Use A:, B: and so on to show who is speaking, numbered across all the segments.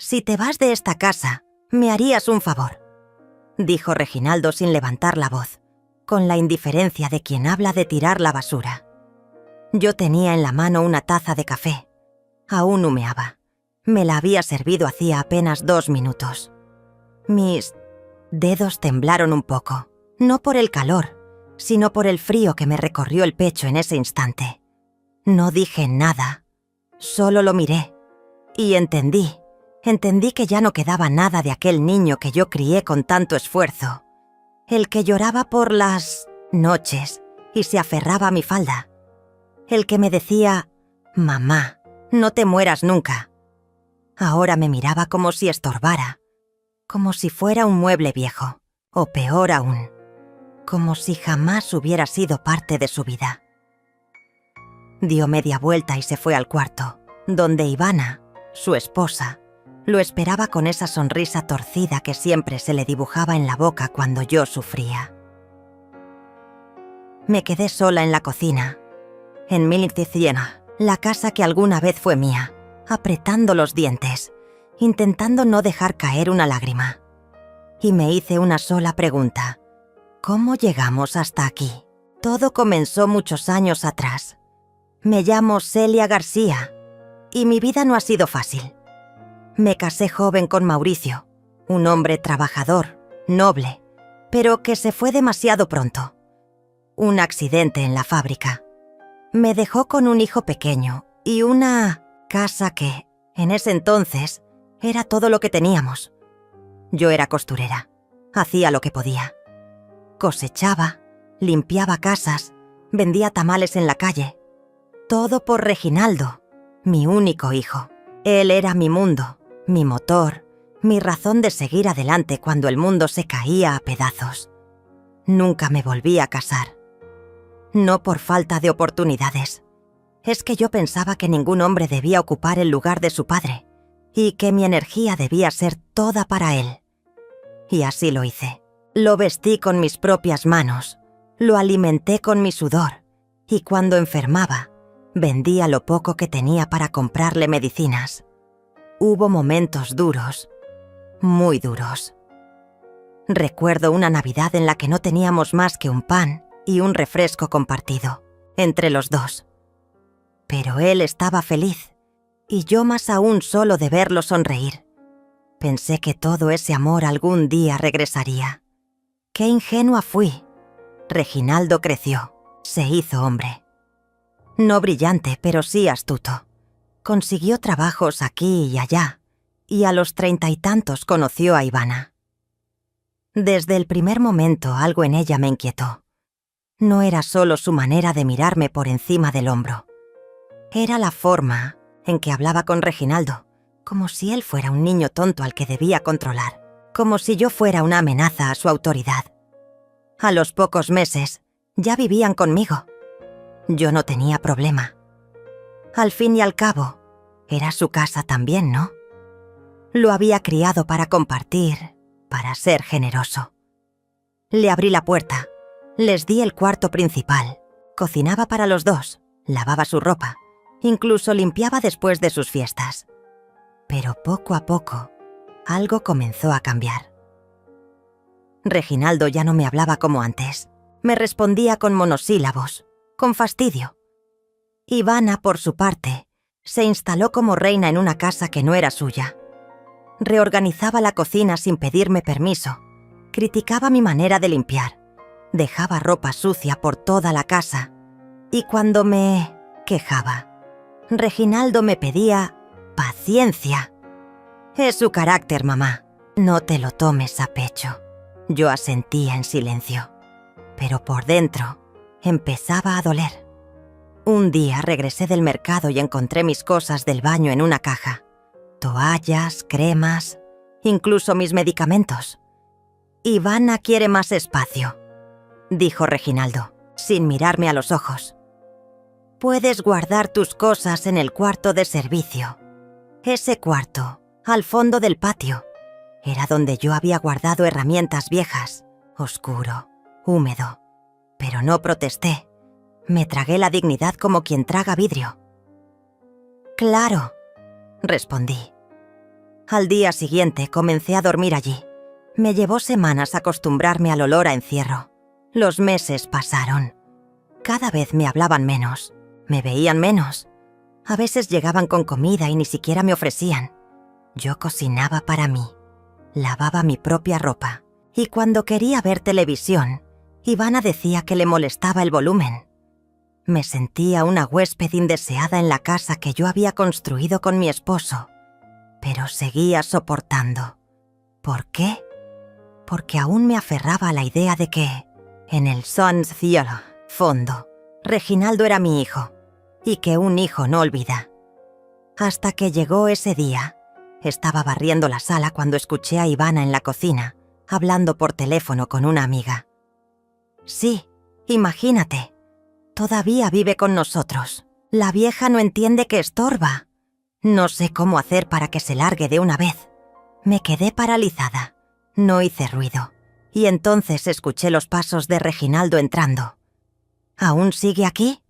A: Si te vas de esta casa, me harías un favor, dijo Reginaldo sin levantar la voz, con la indiferencia de quien habla de tirar la basura. Yo tenía en la mano una taza de café. Aún humeaba. Me la había servido hacía apenas 2 minutos. Mis dedos temblaron un poco, no por el calor, sino por el frío que me recorrió el pecho en ese instante. No dije nada, solo lo miré, y entendí que ya no quedaba nada de aquel niño que yo crié con tanto esfuerzo, el que lloraba por las noches y se aferraba a mi falda, el que me decía, «Mamá, no te mueras nunca». Ahora me miraba como si estorbara, como si fuera un mueble viejo, o peor aún, como si jamás hubiera sido parte de su vida. Dio media vuelta y se fue al cuarto, donde Ivana, su esposa, lo esperaba con esa sonrisa torcida que siempre se le dibujaba en la boca cuando yo sufría. Me quedé sola en la cocina, en Militiciena, la casa que alguna vez fue mía, apretando los dientes, intentando no dejar caer una lágrima. Y me hice una sola pregunta. ¿Cómo llegamos hasta aquí? Todo comenzó muchos años atrás. Me llamo Celia García, y mi vida no ha sido fácil. Me casé joven con Mauricio, un hombre trabajador, noble, pero que se fue demasiado pronto. Un accidente en la fábrica. Me dejó con un hijo pequeño y una casa que, en ese entonces, era todo lo que teníamos. Yo era costurera, hacía lo que podía. Cosechaba, limpiaba casas, vendía tamales en la calle. Todo por Reginaldo, mi único hijo. Él era mi mundo, mi motor, mi razón de seguir adelante cuando el mundo se caía a pedazos. Nunca me volví a casar. No por falta de oportunidades. Es que yo pensaba que ningún hombre debía ocupar el lugar de su padre y que mi energía debía ser toda para él. Y así lo hice. Lo vestí con mis propias manos, lo alimenté con mi sudor y cuando enfermaba, vendía lo poco que tenía para comprarle medicinas. Hubo momentos duros, muy duros. Recuerdo una Navidad en la que no teníamos más que un pan y un refresco compartido, entre los dos. Pero él estaba feliz, y yo más aún solo de verlo sonreír. Pensé que todo ese amor algún día regresaría. ¡Qué ingenua fui! Reginaldo creció, se hizo hombre. No brillante, pero sí astuto. Consiguió trabajos aquí y allá, y a los 30 y tantos conoció a Ivana. Desde el primer momento algo en ella me inquietó. No era solo su manera de mirarme por encima del hombro. Era la forma en que hablaba con Reginaldo, como si él fuera un niño tonto al que debía controlar, como si yo fuera una amenaza a su autoridad. A los pocos meses, ya vivían conmigo. Yo no tenía problema. Al fin y al cabo, era su casa también, ¿no? Lo había criado para compartir, para ser generoso. Le abrí la puerta, les di el cuarto principal, cocinaba para los dos, lavaba su ropa, incluso limpiaba después de sus fiestas. Pero poco a poco, algo comenzó a cambiar. Reginaldo ya no me hablaba como antes. Me respondía con monosílabos, con fastidio. Ivana, por su parte, se instaló como reina en una casa que no era suya. Reorganizaba la cocina sin pedirme permiso, criticaba mi manera de limpiar, dejaba ropa sucia por toda la casa, y cuando me quejaba, Reginaldo me pedía paciencia. Es su carácter, mamá. No te lo tomes a pecho. Yo asentía en silencio, pero por dentro empezaba a doler. Un día regresé del mercado y encontré mis cosas del baño en una caja. Toallas, cremas, incluso mis medicamentos. Ivana quiere más espacio, dijo Reginaldo, sin mirarme a los ojos. Puedes guardar tus cosas en el cuarto de servicio. Ese cuarto, al fondo del patio, era donde yo había guardado herramientas viejas, oscuro, húmedo. Pero no protesté. Me tragué la dignidad como quien traga vidrio. Claro, respondí. Al día siguiente comencé a dormir allí. Me llevó semanas acostumbrarme al olor a encierro. Los meses pasaron. Cada vez me hablaban menos, me veían menos. A veces llegaban con comida y ni siquiera me ofrecían. Yo cocinaba para mí, lavaba mi propia ropa, y cuando quería ver televisión, Ivana decía que le molestaba el volumen. Me sentía una huésped indeseada en la casa que yo había construido con mi esposo, pero seguía soportando. ¿Por qué? Porque aún me aferraba a la idea de que, en el cielo fondo, Reginaldo era mi hijo, y que un hijo no olvida. Hasta que llegó ese día. Estaba barriendo la sala cuando escuché a Ivana en la cocina, hablando por teléfono con una amiga. Sí, imagínate. Todavía vive con nosotros. La vieja no entiende que estorba. No sé cómo hacer para que se largue de una vez. Me quedé paralizada. No hice ruido. Y entonces escuché los pasos de Reginaldo entrando. ¿Aún sigue aquí?,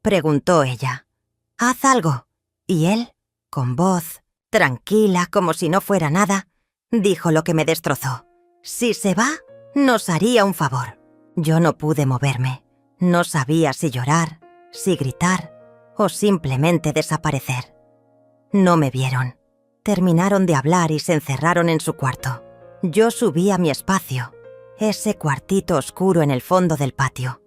A: preguntó ella. «Haz algo». Y él, con voz tranquila, como si no fuera nada, dijo lo que me destrozó. «Si se va, nos haría un favor». Yo no pude moverme. No sabía si llorar, si gritar o simplemente desaparecer. No me vieron. Terminaron de hablar y se encerraron en su cuarto. Yo subí a mi espacio, ese cuartito oscuro en el fondo del patio.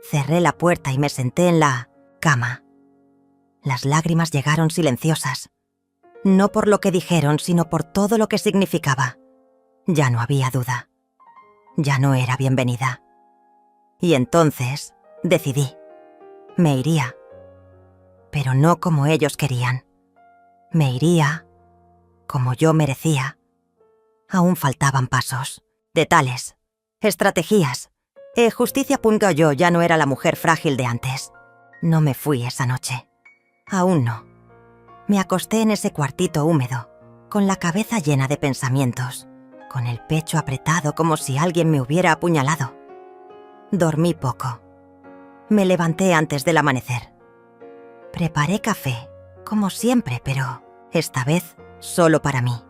A: Cerré la puerta y me senté en la cama. Las lágrimas llegaron silenciosas. No por lo que dijeron, sino por todo lo que significaba. Ya no había duda. Ya no era bienvenida. Y entonces decidí. Me iría. Pero no como ellos querían. Me iría como yo merecía. Aún faltaban pasos, detalles, estrategias. Justicia.yo ya no era la mujer frágil de antes. No me fui esa noche. Aún no. Me acosté en ese cuartito húmedo, con la cabeza llena de pensamientos, con el pecho apretado como si alguien me hubiera apuñalado. Dormí poco. Me levanté antes del amanecer. Preparé café, como siempre, pero esta vez solo para mí.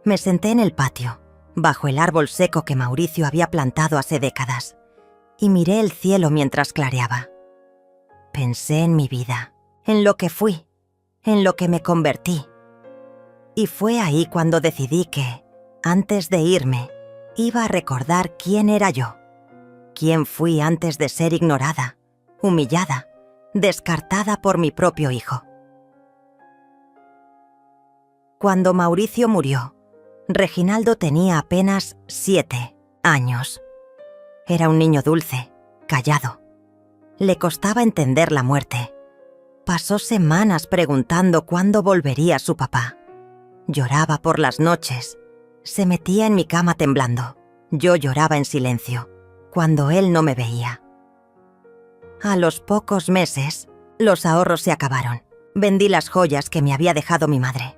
A: Me senté en el patio, bajo el árbol seco que Mauricio había plantado hace décadas, y miré el cielo mientras clareaba. Pensé en mi vida, en lo que fui, en lo que me convertí. Y fue ahí cuando decidí que, antes de irme, iba a recordar quién era yo. Quién fui antes de ser ignorada, humillada, descartada por mi propio hijo. Cuando Mauricio murió, Reginaldo tenía apenas 7 años. Era un niño dulce, callado. Le costaba entender la muerte. Pasó semanas preguntando cuándo volvería su papá. Lloraba por las noches. Se metía en mi cama temblando. Yo lloraba en silencio, cuando él no me veía. A los pocos meses, los ahorros se acabaron. Vendí las joyas que me había dejado mi madre.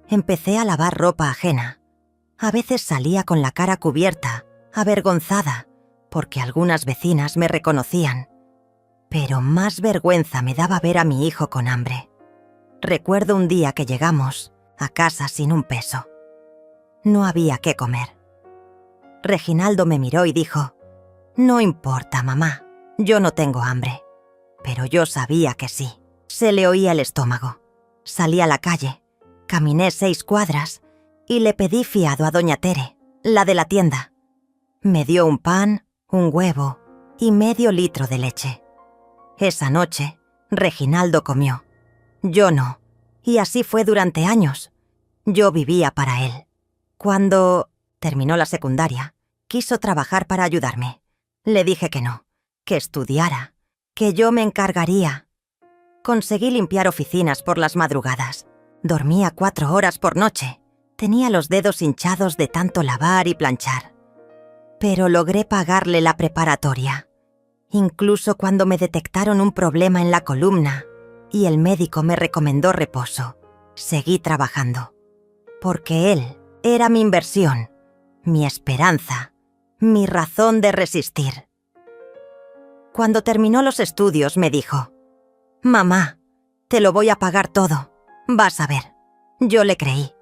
A: Empecé a lavar ropa ajena. A veces salía con la cara cubierta, avergonzada, porque algunas vecinas me reconocían. Pero más vergüenza me daba ver a mi hijo con hambre. Recuerdo un día que llegamos a casa sin un peso. No había qué comer. Reginaldo me miró y dijo: «No importa, mamá, yo no tengo hambre». Pero yo sabía que sí. Se le oía el estómago. Salí a la calle, caminé 6 cuadras y le pedí fiado a doña Tere, la de la tienda. Me dio un pan, un huevo y medio litro de leche. Esa noche, Reginaldo comió. Yo no. Y así fue durante años. Yo vivía para él. Cuando terminó la secundaria, quiso trabajar para ayudarme. Le dije que no, que estudiara, que yo me encargaría. Conseguí limpiar oficinas por las madrugadas. Dormía 4 horas por noche. Tenía los dedos hinchados de tanto lavar y planchar. Pero logré pagarle la preparatoria. Incluso cuando me detectaron un problema en la columna y el médico me recomendó reposo, seguí trabajando. Porque él era mi inversión, mi esperanza, mi razón de resistir. Cuando terminó los estudios me dijo: «Mamá, te lo voy a pagar todo, vas a ver». Yo le creí.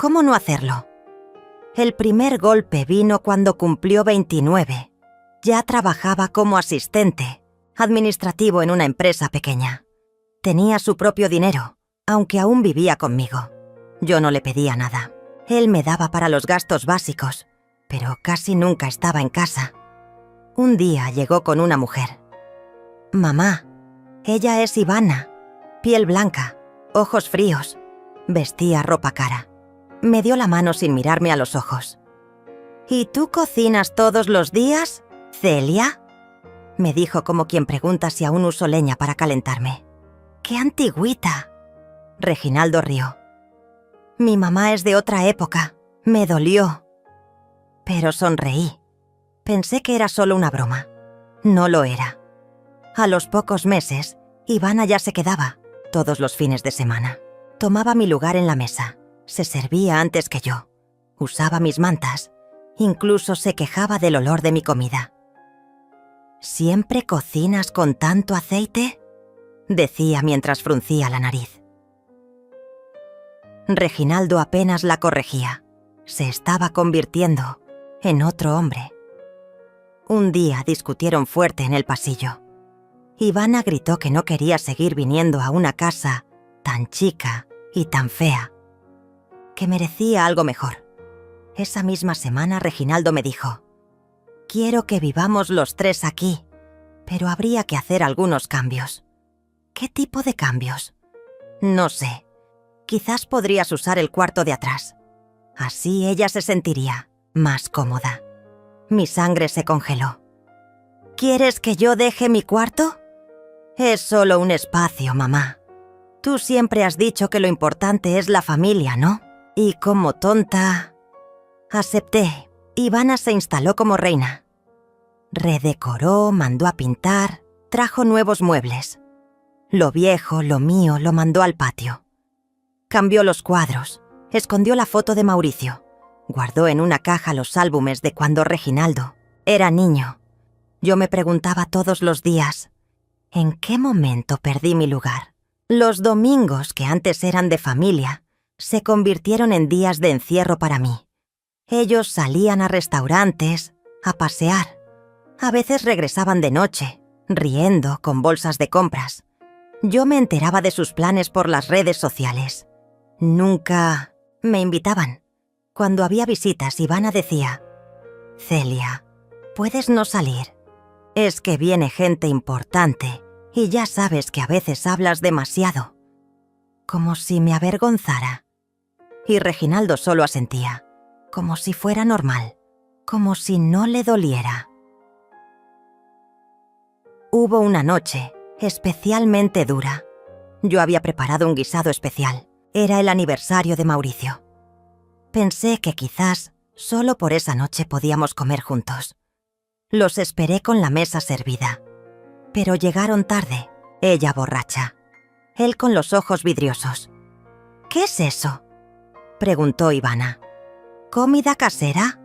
A: ¿Cómo no hacerlo? El primer golpe vino cuando cumplió 29. Ya trabajaba como asistente administrativo en una empresa pequeña. Tenía su propio dinero, aunque aún vivía conmigo. Yo no le pedía nada. Él me daba para los gastos básicos, pero casi nunca estaba en casa. Un día llegó con una mujer. Mamá, ella es Ivana, piel blanca, ojos fríos, vestía ropa cara. Me dio la mano sin mirarme a los ojos. ¿Y tú cocinas todos los días, Celia? Me dijo como quien pregunta si aún uso leña para calentarme. ¡Qué antigüita! Reginaldo rió. Mi mamá es de otra época. Me dolió. Pero sonreí. Pensé que era solo una broma. No lo era. A los pocos meses, Ivana ya se quedaba, todos los fines de semana. Tomaba mi lugar en la mesa. Se servía antes que yo. Usaba mis mantas. Incluso se quejaba del olor de mi comida. ¿Siempre cocinas con tanto aceite?, decía mientras fruncía la nariz. Reginaldo apenas la corregía. Se estaba convirtiendo en otro hombre. Un día discutieron fuerte en el pasillo. Ivana gritó que no quería seguir viniendo a una casa tan chica y tan fea, que merecía algo mejor. Esa misma semana Reginaldo me dijo: «Quiero que vivamos los tres aquí, pero habría que hacer algunos cambios». ¿Qué tipo de cambios? No sé. Quizás podrías usar el cuarto de atrás. Así ella se sentiría más cómoda. Mi sangre se congeló. ¿Quieres que yo deje mi cuarto? Es solo un espacio, mamá. Tú siempre has dicho que lo importante es la familia, ¿no? Y como tonta... Acepté. Ivana se instaló como reina. Redecoró, mandó a pintar, trajo nuevos muebles. Lo viejo, lo mío, lo mandó al patio. Cambió los cuadros, escondió la foto de Mauricio, guardó en una caja los álbumes de cuando Reginaldo era niño. Yo me preguntaba todos los días, ¿en qué momento perdí mi lugar? Los domingos, que antes eran de familia, se convirtieron en días de encierro para mí. Ellos salían a restaurantes, a pasear. A veces regresaban de noche, riendo, con bolsas de compras. Yo me enteraba de sus planes por las redes sociales. Nunca me invitaban. Cuando había visitas, Ivana decía: «Celia, ¿puedes no salir? Es que viene gente importante y ya sabes que a veces hablas demasiado». Como si me avergonzara. Y Reginaldo solo asentía, como si fuera normal, como si no le doliera. Hubo una noche especialmente dura. Yo había preparado un guisado especial. Era el aniversario de Mauricio. Pensé que quizás solo por esa noche podíamos comer juntos. Los esperé con la mesa servida. Pero llegaron tarde, ella borracha, él con los ojos vidriosos. «¿Qué es eso?», preguntó Ivana. «¿Comida casera?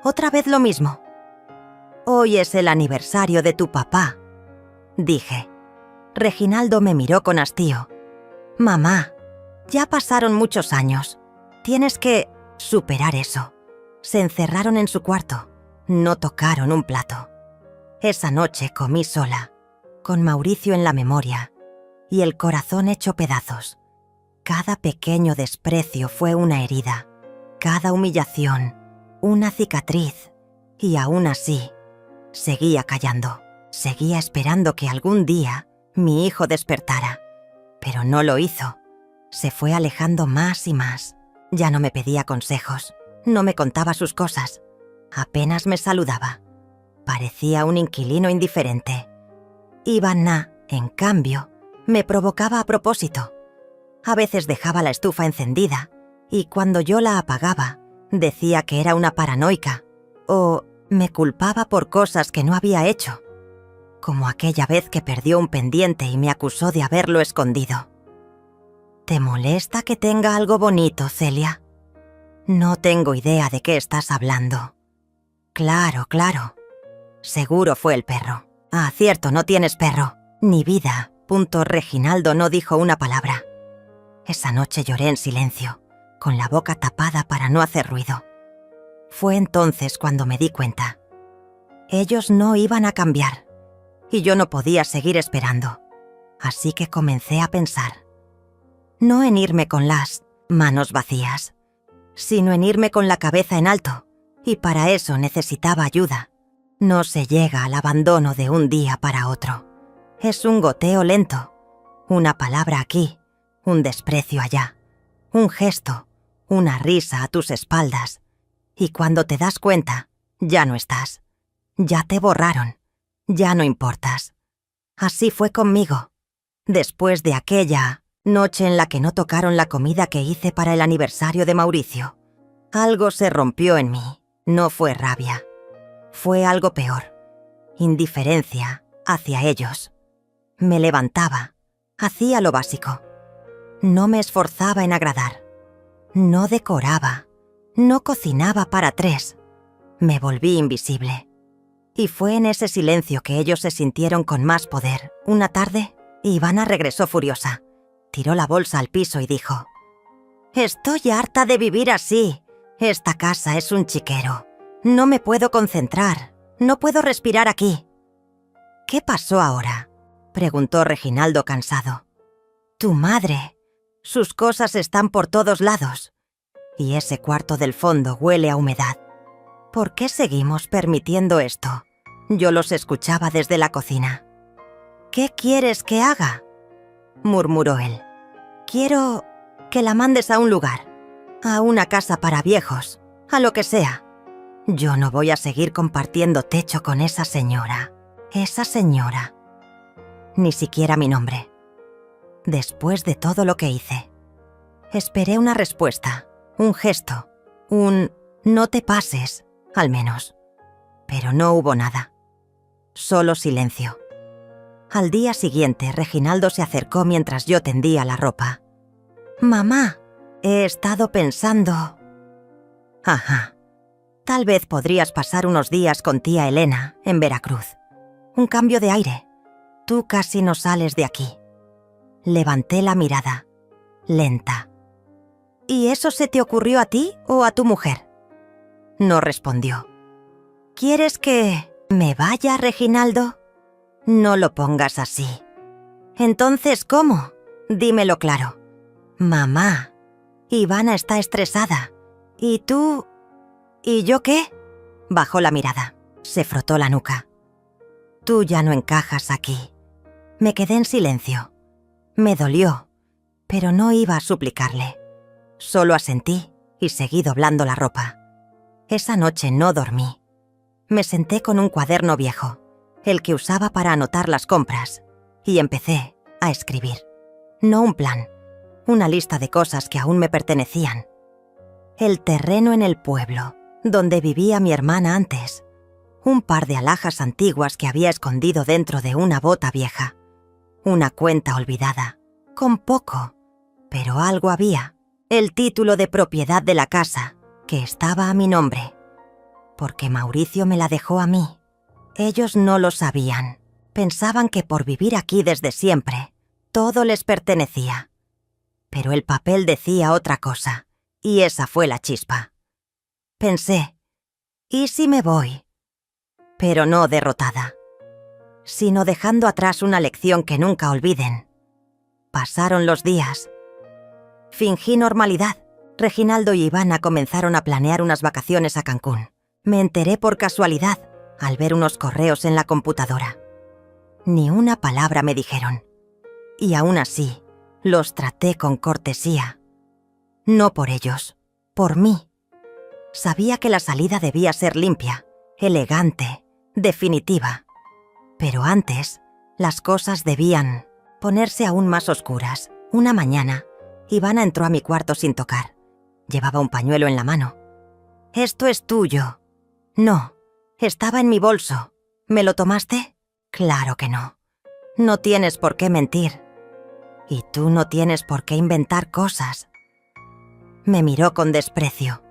A: Otra vez lo mismo». «Hoy es el aniversario de tu papá», dije. Reginaldo me miró con hastío. «Mamá, ya pasaron muchos años. Tienes que superar eso». Se encerraron en su cuarto. No tocaron un plato. Esa noche comí sola, con Mauricio en la memoria y el corazón hecho pedazos. Cada pequeño desprecio fue una herida, cada humillación, una cicatriz. Y aún así, seguía callando. Seguía esperando que algún día mi hijo despertara, pero no lo hizo. Se fue alejando más y más. Ya no me pedía consejos, no me contaba sus cosas. Apenas me saludaba. Parecía un inquilino indiferente. Ivana, en cambio, me provocaba a propósito. A veces dejaba la estufa encendida y cuando yo la apagaba, decía que era una paranoica o me culpaba por cosas que no había hecho. Como aquella vez que perdió un pendiente y me acusó de haberlo escondido. ¿Te molesta que tenga algo bonito, Celia? No tengo idea de qué estás hablando. Claro, claro. Seguro fue el perro. Ah, cierto, no tienes perro. Ni vida. Reginaldo no dijo una palabra. Esa noche lloré en silencio, con la boca tapada para no hacer ruido. Fue entonces cuando me di cuenta. Ellos no iban a cambiar, y yo no podía seguir esperando. Así que comencé a pensar. No en irme con las manos vacías, sino en irme con la cabeza en alto, y para eso necesitaba ayuda. No se llega al abandono de un día para otro. Es un goteo lento, una palabra aquí, un desprecio allá, un gesto, una risa a tus espaldas, y cuando te das cuenta, ya no estás. Ya te borraron, ya no importas. Así fue conmigo. Después de aquella noche en la que no tocaron la comida que hice para el aniversario de Mauricio, algo se rompió en mí. No fue rabia. Fue algo peor. Indiferencia hacia ellos. Me levantaba, hacía lo básico. No me esforzaba en agradar. No decoraba. No cocinaba para 3. Me volví invisible. Y fue en ese silencio que ellos se sintieron con más poder. Una tarde, Ivana regresó furiosa. Tiró la bolsa al piso y dijo: «Estoy harta de vivir así. Esta casa es un chiquero. No me puedo concentrar. No puedo respirar aquí». «¿Qué pasó ahora?», preguntó Reginaldo cansado. «Tu madre. Sus cosas están por todos lados. Y ese cuarto del fondo huele a humedad. ¿Por qué seguimos permitiendo esto?». Yo los escuchaba desde la cocina. «¿Qué quieres que haga?», murmuró él. «Quiero que la mandes a un lugar, a una casa para viejos, a lo que sea. Yo no voy a seguir compartiendo techo con esa señora. Esa señora». Ni siquiera mi nombre. Después de todo lo que hice, esperé una respuesta, un gesto, un «no te pases», al menos. Pero no hubo nada. Solo silencio. Al día siguiente, Reginaldo se acercó mientras yo tendía la ropa. «Mamá, he estado pensando...». «Ajá. Tal vez podrías pasar unos días con tía Elena, en Veracruz. Un cambio de aire. Tú casi no sales de aquí». Levanté la mirada, lenta. «¿Y eso se te ocurrió a ti o a tu mujer?». No respondió. «¿Quieres que me vaya, Reginaldo?». «No lo pongas así». «Entonces, ¿cómo? Dímelo claro». «Mamá, Ivana está estresada. ¿Y tú? ¿Y yo qué?». Bajó la mirada, se frotó la nuca. «Tú ya no encajas aquí». Me quedé en silencio. Me dolió, pero no iba a suplicarle. Solo asentí y seguí doblando la ropa. Esa noche no dormí. Me senté con un cuaderno viejo, el que usaba para anotar las compras, y empecé a escribir. No un plan, una lista de cosas que aún me pertenecían. El terreno en el pueblo, donde vivía mi hermana antes. Un par de alhajas antiguas que había escondido dentro de una bota vieja. Una cuenta olvidada, con poco, pero algo había. El título de propiedad de la casa, que estaba a mi nombre. Porque Mauricio me la dejó a mí. Ellos no lo sabían. Pensaban que por vivir aquí desde siempre, todo les pertenecía. Pero el papel decía otra cosa, y esa fue la chispa. Pensé, ¿y si me voy? Pero no derrotada, sino dejando atrás una lección que nunca olviden. Pasaron los días. Fingí normalidad. Reginaldo y Ivana comenzaron a planear unas vacaciones a Cancún. Me enteré por casualidad, al ver unos correos en la computadora. Ni una palabra me dijeron. Y aún así, los traté con cortesía. No por ellos, por mí. Sabía que la salida debía ser limpia, elegante, definitiva. Pero antes, las cosas debían ponerse aún más oscuras. Una mañana, Ivana entró a mi cuarto sin tocar. Llevaba un pañuelo en la mano. «¿Esto es tuyo?». «No, estaba en mi bolso. ¿Me lo tomaste?». «Claro que no. No tienes por qué mentir. Y tú no tienes por qué inventar cosas». Me miró con desprecio.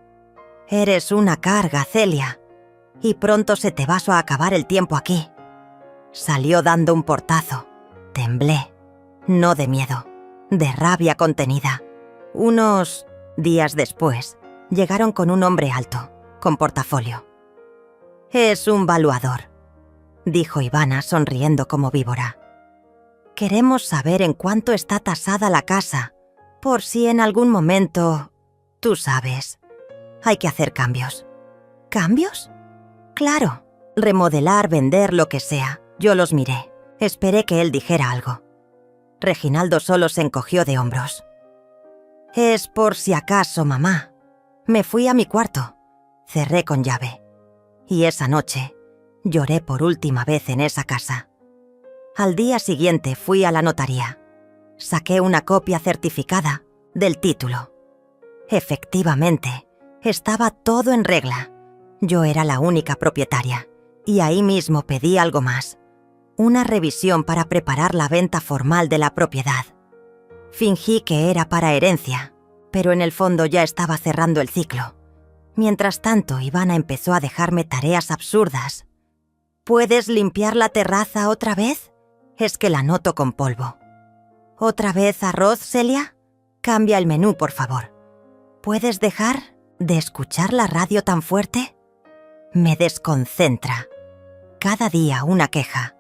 A: «Eres una carga, Celia. Y pronto se te va a acabar el tiempo aquí». Salió dando un portazo. Temblé. No de miedo, de rabia contenida. Unos Días después, llegaron con un hombre alto, con portafolio. «Es un valuador», dijo Ivana sonriendo como víbora. «Queremos saber en cuánto está tasada la casa, por si en algún momento, tú sabes, hay que hacer cambios». «¿Cambios?» «Claro, remodelar, vender, lo que sea». Yo los miré. Esperé que él dijera algo. Reginaldo solo se encogió de hombros. «Es por si acaso, mamá». Me fui a mi cuarto. Cerré con llave. Y esa noche lloré por última vez en esa casa. Al día siguiente fui a la notaría. Saqué una copia certificada del título. Efectivamente, estaba todo en regla. Yo era la única propietaria. Y ahí mismo pedí algo más. Una revisión para preparar la venta formal de la propiedad. Fingí que era para herencia, pero en el fondo ya estaba cerrando el ciclo. Mientras tanto, Ivana empezó a dejarme tareas absurdas. «¿Puedes limpiar la terraza otra vez? Es que la noto con polvo». «¿Otra vez arroz, Celia? Cambia el menú, por favor». «¿Puedes dejar de escuchar la radio tan fuerte?» Me desconcentra. Cada día una queja.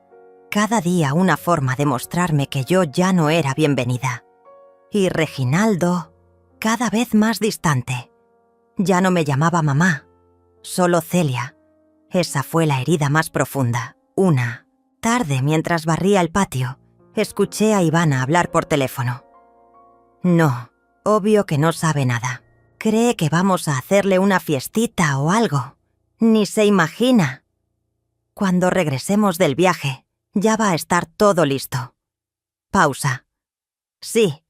A: Cada día una forma de mostrarme que yo ya no era bienvenida. Y Reginaldo, cada vez más distante. Ya no me llamaba mamá, solo Celia. Esa fue la herida más profunda. Una tarde, mientras barría el patio, escuché a Ivana hablar por teléfono. No, obvio que no sabe nada. Cree que vamos a hacerle una fiestita o algo. Ni se imagina. Cuando regresemos del viaje, ya va a estar todo listo. Pausa. Sí,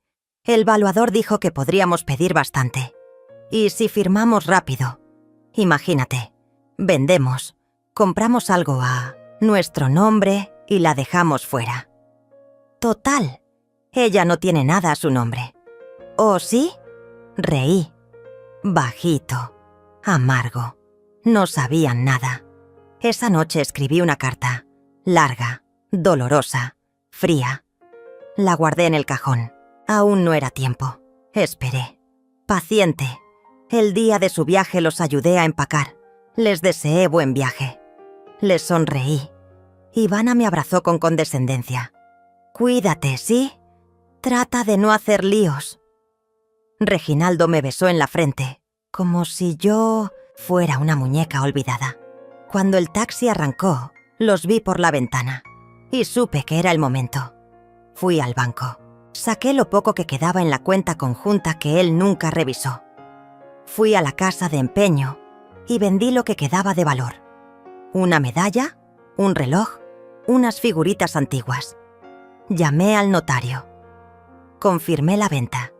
A: el valuador dijo que podríamos pedir bastante. Y si firmamos rápido, imagínate, vendemos, compramos algo a nuestro nombre y la dejamos fuera. Total, ella no tiene nada a su nombre. ¿Oh, sí? Reí. Bajito, amargo. No sabían nada. Esa noche escribí una carta, larga, dolorosa, fría. La guardé en el cajón. Aún no era tiempo. Esperé. Paciente. El día de su viaje los ayudé a empacar. Les deseé buen viaje. Les sonreí. Ivana me abrazó con condescendencia. «Cuídate, ¿sí? Trata de no hacer líos». Reginaldo me besó en la frente, como si yo fuera una muñeca olvidada. Cuando el taxi arrancó, los vi por la ventana y supe que era el momento. Fui al banco. Saqué lo poco que quedaba en la cuenta conjunta que él nunca revisó. Fui a la casa de empeño y vendí lo que quedaba de valor. Una medalla, un reloj, unas figuritas antiguas. Llamé al notario. Confirmé la venta.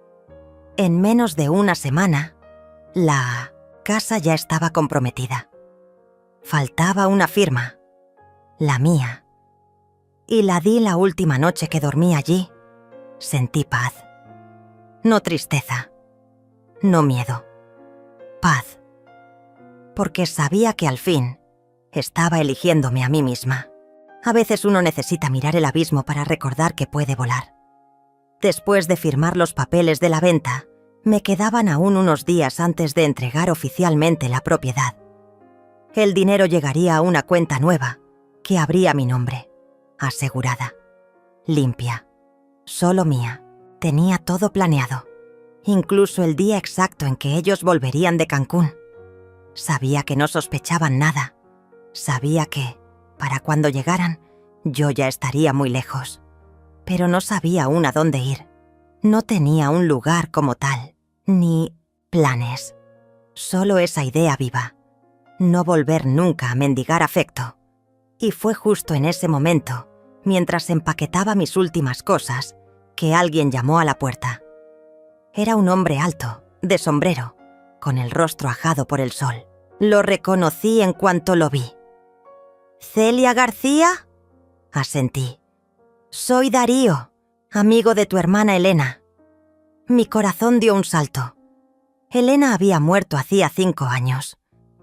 A: En menos de una semana, la casa ya estaba comprometida. Faltaba una firma, la mía. Y la di la última noche que dormí allí. Sentí paz. No tristeza, no miedo. Paz. Porque sabía que al fin estaba eligiéndome a mí misma. A veces uno necesita mirar el abismo para recordar que puede volar. Después de firmar los papeles de la venta, me quedaban aún unos días antes de entregar oficialmente la propiedad. El dinero llegaría a una cuenta nueva, que habría mi nombre, asegurada, limpia, solo mía. Tenía todo planeado, incluso el día exacto en que ellos volverían de Cancún. Sabía que no sospechaban nada. Sabía que, para cuando llegaran, yo ya estaría muy lejos. Pero no sabía aún a dónde ir. No tenía un lugar como tal, ni planes. Solo esa idea viva. No volver nunca a mendigar afecto. Y fue justo en ese momento, mientras empaquetaba mis últimas cosas, que alguien llamó a la puerta. Era un hombre alto, de sombrero, con el rostro ajado por el sol. Lo reconocí en cuanto lo vi. «¿Celia García?» Asentí. «Soy Darío, amigo de tu hermana Elena». Mi corazón dio un salto. Elena había muerto hacía 5 años.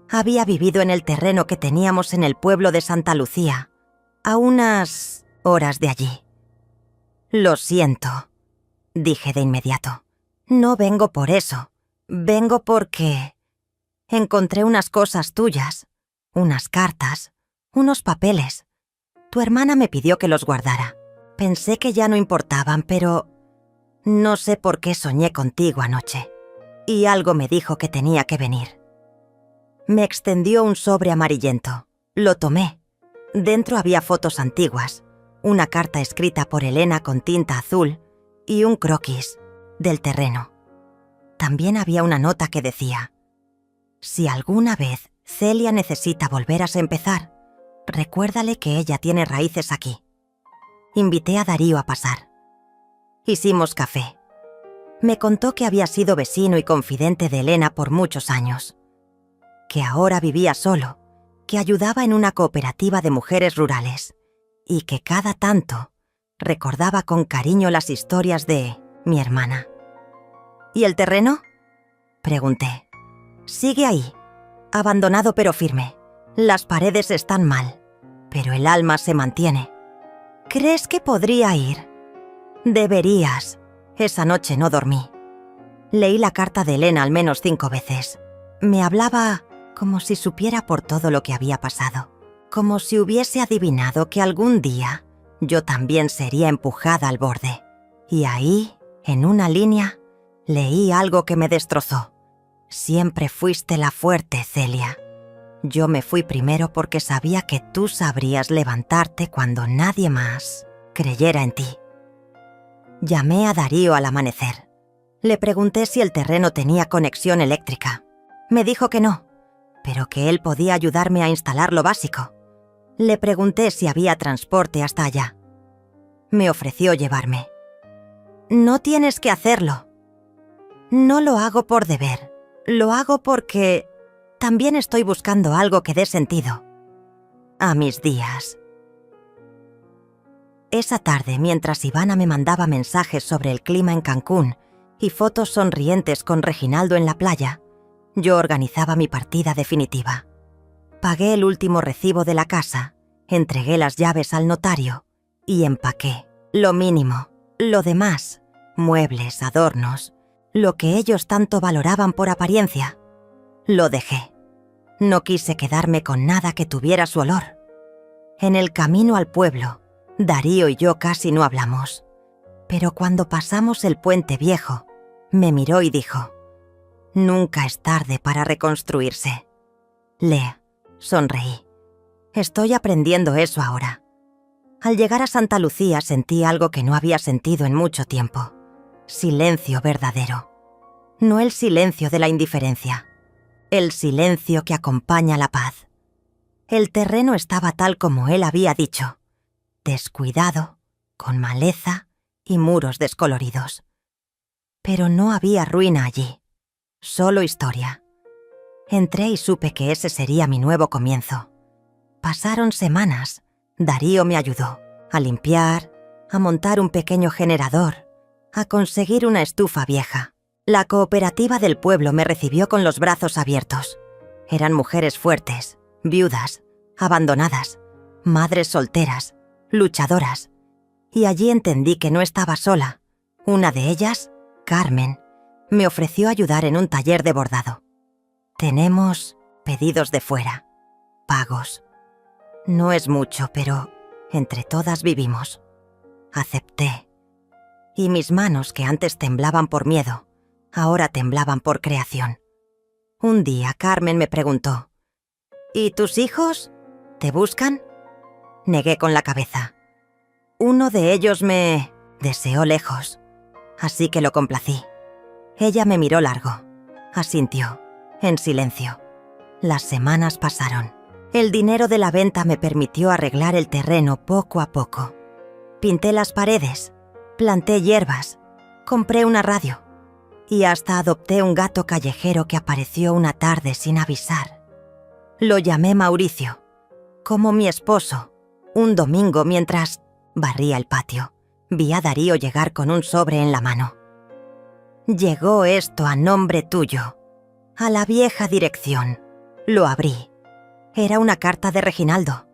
A: Había vivido en el terreno que teníamos en el pueblo de Santa Lucía, a unas horas de allí. «Lo siento», dije de inmediato. «No vengo por eso. Vengo porque encontré unas cosas tuyas, unas cartas, unos papeles. Tu hermana me pidió que los guardara. Pensé que ya no importaban, pero no sé por qué soñé contigo anoche. Y algo me dijo que tenía que venir. Me extendió un sobre amarillento. Lo tomé. Dentro había fotos antiguas, una carta escrita por Elena con tinta azul y un croquis del terreno. También había una nota que decía: si alguna vez Celia necesita volver a empezar, recuérdale que ella tiene raíces aquí. Invité a Darío a pasar. Hicimos café. Me contó que había sido vecino y confidente de Elena por muchos años, que ahora vivía solo, que ayudaba en una cooperativa de mujeres rurales y que cada tanto recordaba con cariño las historias de mi hermana. ¿Y el terreno?, pregunté. Sigue ahí, abandonado pero firme. Las paredes están mal, pero el alma se mantiene. ¿Crees que podría ir? Deberías. Esa noche no dormí. Leí la carta de Elena al menos 5 veces. Me hablaba como si supiera por todo lo que había pasado, como si hubiese adivinado que algún día yo también sería empujada al borde. Y ahí, en una línea, leí algo que me destrozó. Siempre fuiste la fuerte, Celia. Yo me fui primero porque sabía que tú sabrías levantarte cuando nadie más creyera en ti. Llamé a Darío al amanecer. Le pregunté si el terreno tenía conexión eléctrica. Me dijo que no, pero que él podía ayudarme a instalar lo básico. Le pregunté si había transporte hasta allá. Me ofreció llevarme. No tienes que hacerlo. No lo hago por deber. Lo hago porque también estoy buscando algo que dé sentido a mis días. Esa tarde, mientras Ivana me mandaba mensajes sobre el clima en Cancún y fotos sonrientes con Reginaldo en la playa, yo organizaba mi partida definitiva. Pagué el último recibo de la casa, entregué las llaves al notario y empaqué lo mínimo. Lo demás, muebles, adornos, lo que ellos tanto valoraban por apariencia, lo dejé. No quise quedarme con nada que tuviera su olor. En el camino al pueblo, Darío y yo casi no hablamos. Pero cuando pasamos el puente viejo, me miró y dijo: nunca es tarde para reconstruirse. Sonreí. Estoy aprendiendo eso ahora. Al llegar a Santa Lucía sentí algo que no había sentido en mucho tiempo. Silencio verdadero. No el silencio de la indiferencia. El silencio que acompaña la paz. El terreno estaba tal como él había dicho. Descuidado, con maleza y muros descoloridos. Pero no había ruina allí. Solo historia. Entré y supe que ese sería mi nuevo comienzo. Pasaron semanas. Darío me ayudó a limpiar, a montar un pequeño generador, a conseguir una estufa vieja. La cooperativa del pueblo me recibió con los brazos abiertos. Eran mujeres fuertes, viudas, abandonadas, madres solteras, luchadoras. Y allí entendí que no estaba sola. Una de ellas, Carmen, me ofreció ayudar en un taller de bordado. Tenemos pedidos de fuera, pagos. No es mucho, pero entre todas vivimos. Acepté. Y mis manos, que antes temblaban por miedo, ahora temblaban por creación. Un día Carmen me preguntó: ¿y tus hijos? ¿Te buscan? Negué con la cabeza. Uno de ellos me deseó lejos, así que lo complací. Ella me miró largo, asintió, en silencio. Las semanas pasaron. El dinero de la venta me permitió arreglar el terreno poco a poco. Pinté las paredes, planté hierbas, compré una radio y hasta adopté un gato callejero que apareció una tarde sin avisar. Lo llamé Mauricio, como mi esposo. Un domingo, mientras barría el patio, vi a Darío llegar con un sobre en la mano. Llegó esto a nombre tuyo, a la vieja dirección. Lo abrí. Era una carta de Reginaldo.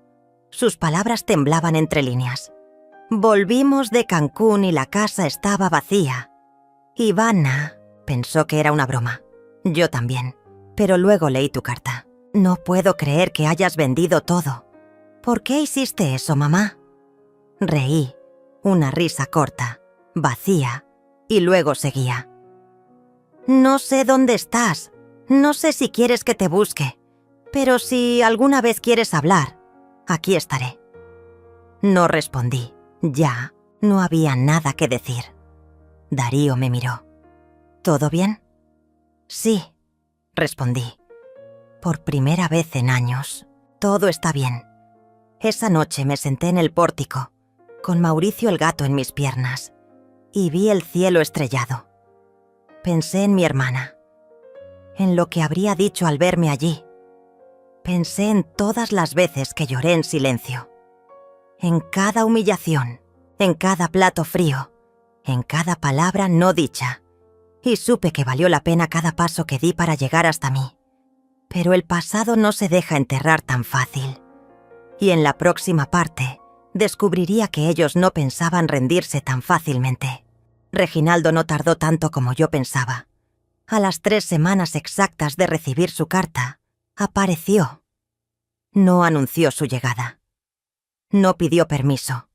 A: Sus palabras temblaban entre líneas. Volvimos de Cancún y la casa estaba vacía. Ivana pensó que era una broma. Yo también, pero luego leí tu carta. No puedo creer que hayas vendido todo. ¿Por qué hiciste eso, mamá? Reí, una risa corta, vacía, y luego seguía. No sé dónde estás, no sé si quieres que te busque, pero si alguna vez quieres hablar, aquí estaré. No respondí, ya no había nada que decir. Darío me miró. ¿Todo bien? Sí, respondí. Por primera vez en años, todo está bien. Esa noche me senté en el pórtico, con Mauricio el gato en mis piernas, y vi el cielo estrellado. Pensé en mi hermana, en lo que habría dicho al verme allí. Pensé en todas las veces que lloré en silencio, en cada humillación, en cada plato frío, en cada palabra no dicha, y supe que valió la pena cada paso que di para llegar hasta mí. Pero el pasado no se deja enterrar tan fácil. Y en la próxima parte, descubriría que ellos no pensaban rendirse tan fácilmente. Reginaldo no tardó tanto como yo pensaba. A las 3 semanas exactas de recibir su carta, apareció. No anunció su llegada. No pidió permiso.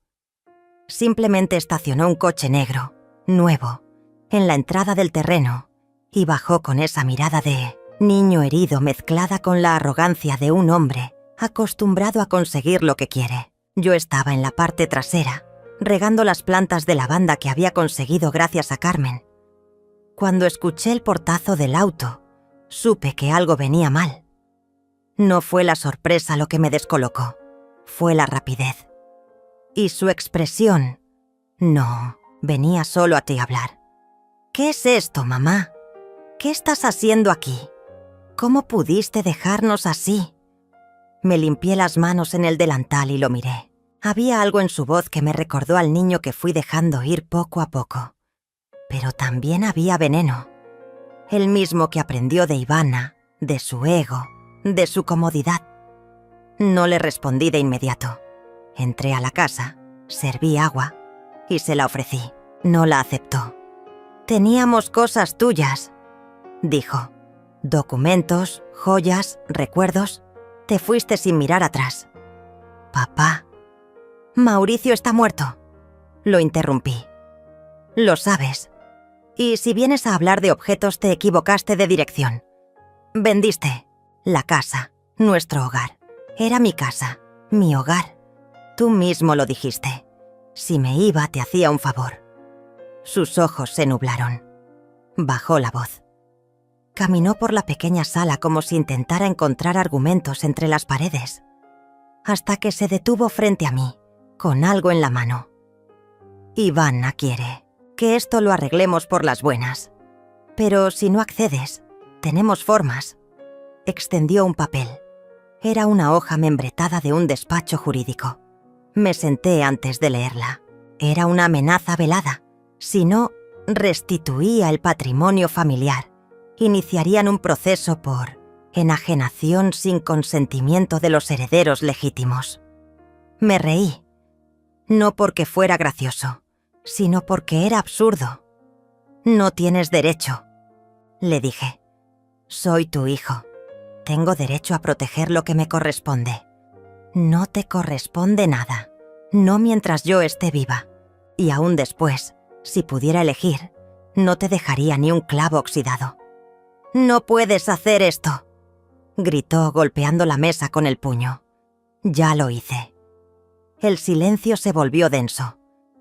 A: Simplemente estacionó un coche negro, nuevo, en la entrada del terreno y bajó con esa mirada de niño herido mezclada con la arrogancia de un hombre acostumbrado a conseguir lo que quiere. Yo estaba en la parte trasera, regando las plantas de lavanda que había conseguido gracias a Carmen. Cuando escuché el portazo del auto, supe que algo venía mal. No fue la sorpresa lo que me descolocó, fue la rapidez. Y su expresión, no, venía solo a ti a hablar. ¿Qué es esto, mamá? ¿Qué estás haciendo aquí? ¿Cómo pudiste dejarnos así? Me limpié las manos en el delantal y lo miré. Había algo en su voz que me recordó al niño que fui dejando ir poco a poco. Pero también había veneno. El mismo que aprendió de Ivana, de su ego, de su comodidad. No le respondí de inmediato. Entré a la casa, serví agua y se la ofrecí. No la aceptó. Teníamos cosas tuyas, dijo. Documentos, joyas, recuerdos. Te fuiste sin mirar atrás. Papá. Mauricio está muerto. Lo interrumpí. Lo sabes. Y si vienes a hablar de objetos te equivocaste de dirección. Vendiste la casa, nuestro hogar. Era mi casa, mi hogar. Tú mismo lo dijiste. Si me iba te hacía un favor. Sus ojos se nublaron. Bajó la voz. Caminó por la pequeña sala como si intentara encontrar argumentos entre las paredes, hasta que se detuvo frente a mí, con algo en la mano. Ivana quiere que esto lo arreglemos por las buenas. Pero si no accedes, tenemos formas. Extendió un papel. Era una hoja membretada de un despacho jurídico. Me senté antes de leerla. Era una amenaza velada. Si no, restituía el patrimonio familiar. Iniciarían un proceso por enajenación sin consentimiento de los herederos legítimos. Me reí. No porque fuera gracioso, sino porque era absurdo. No tienes derecho, le dije. Soy tu hijo. Tengo derecho a proteger lo que me corresponde. No te corresponde nada, no mientras yo esté viva. Y aún después, si pudiera elegir, no te dejaría ni un clavo oxidado. «No puedes hacer esto», gritó golpeando la mesa con el puño. Ya lo hice. El silencio se volvió denso.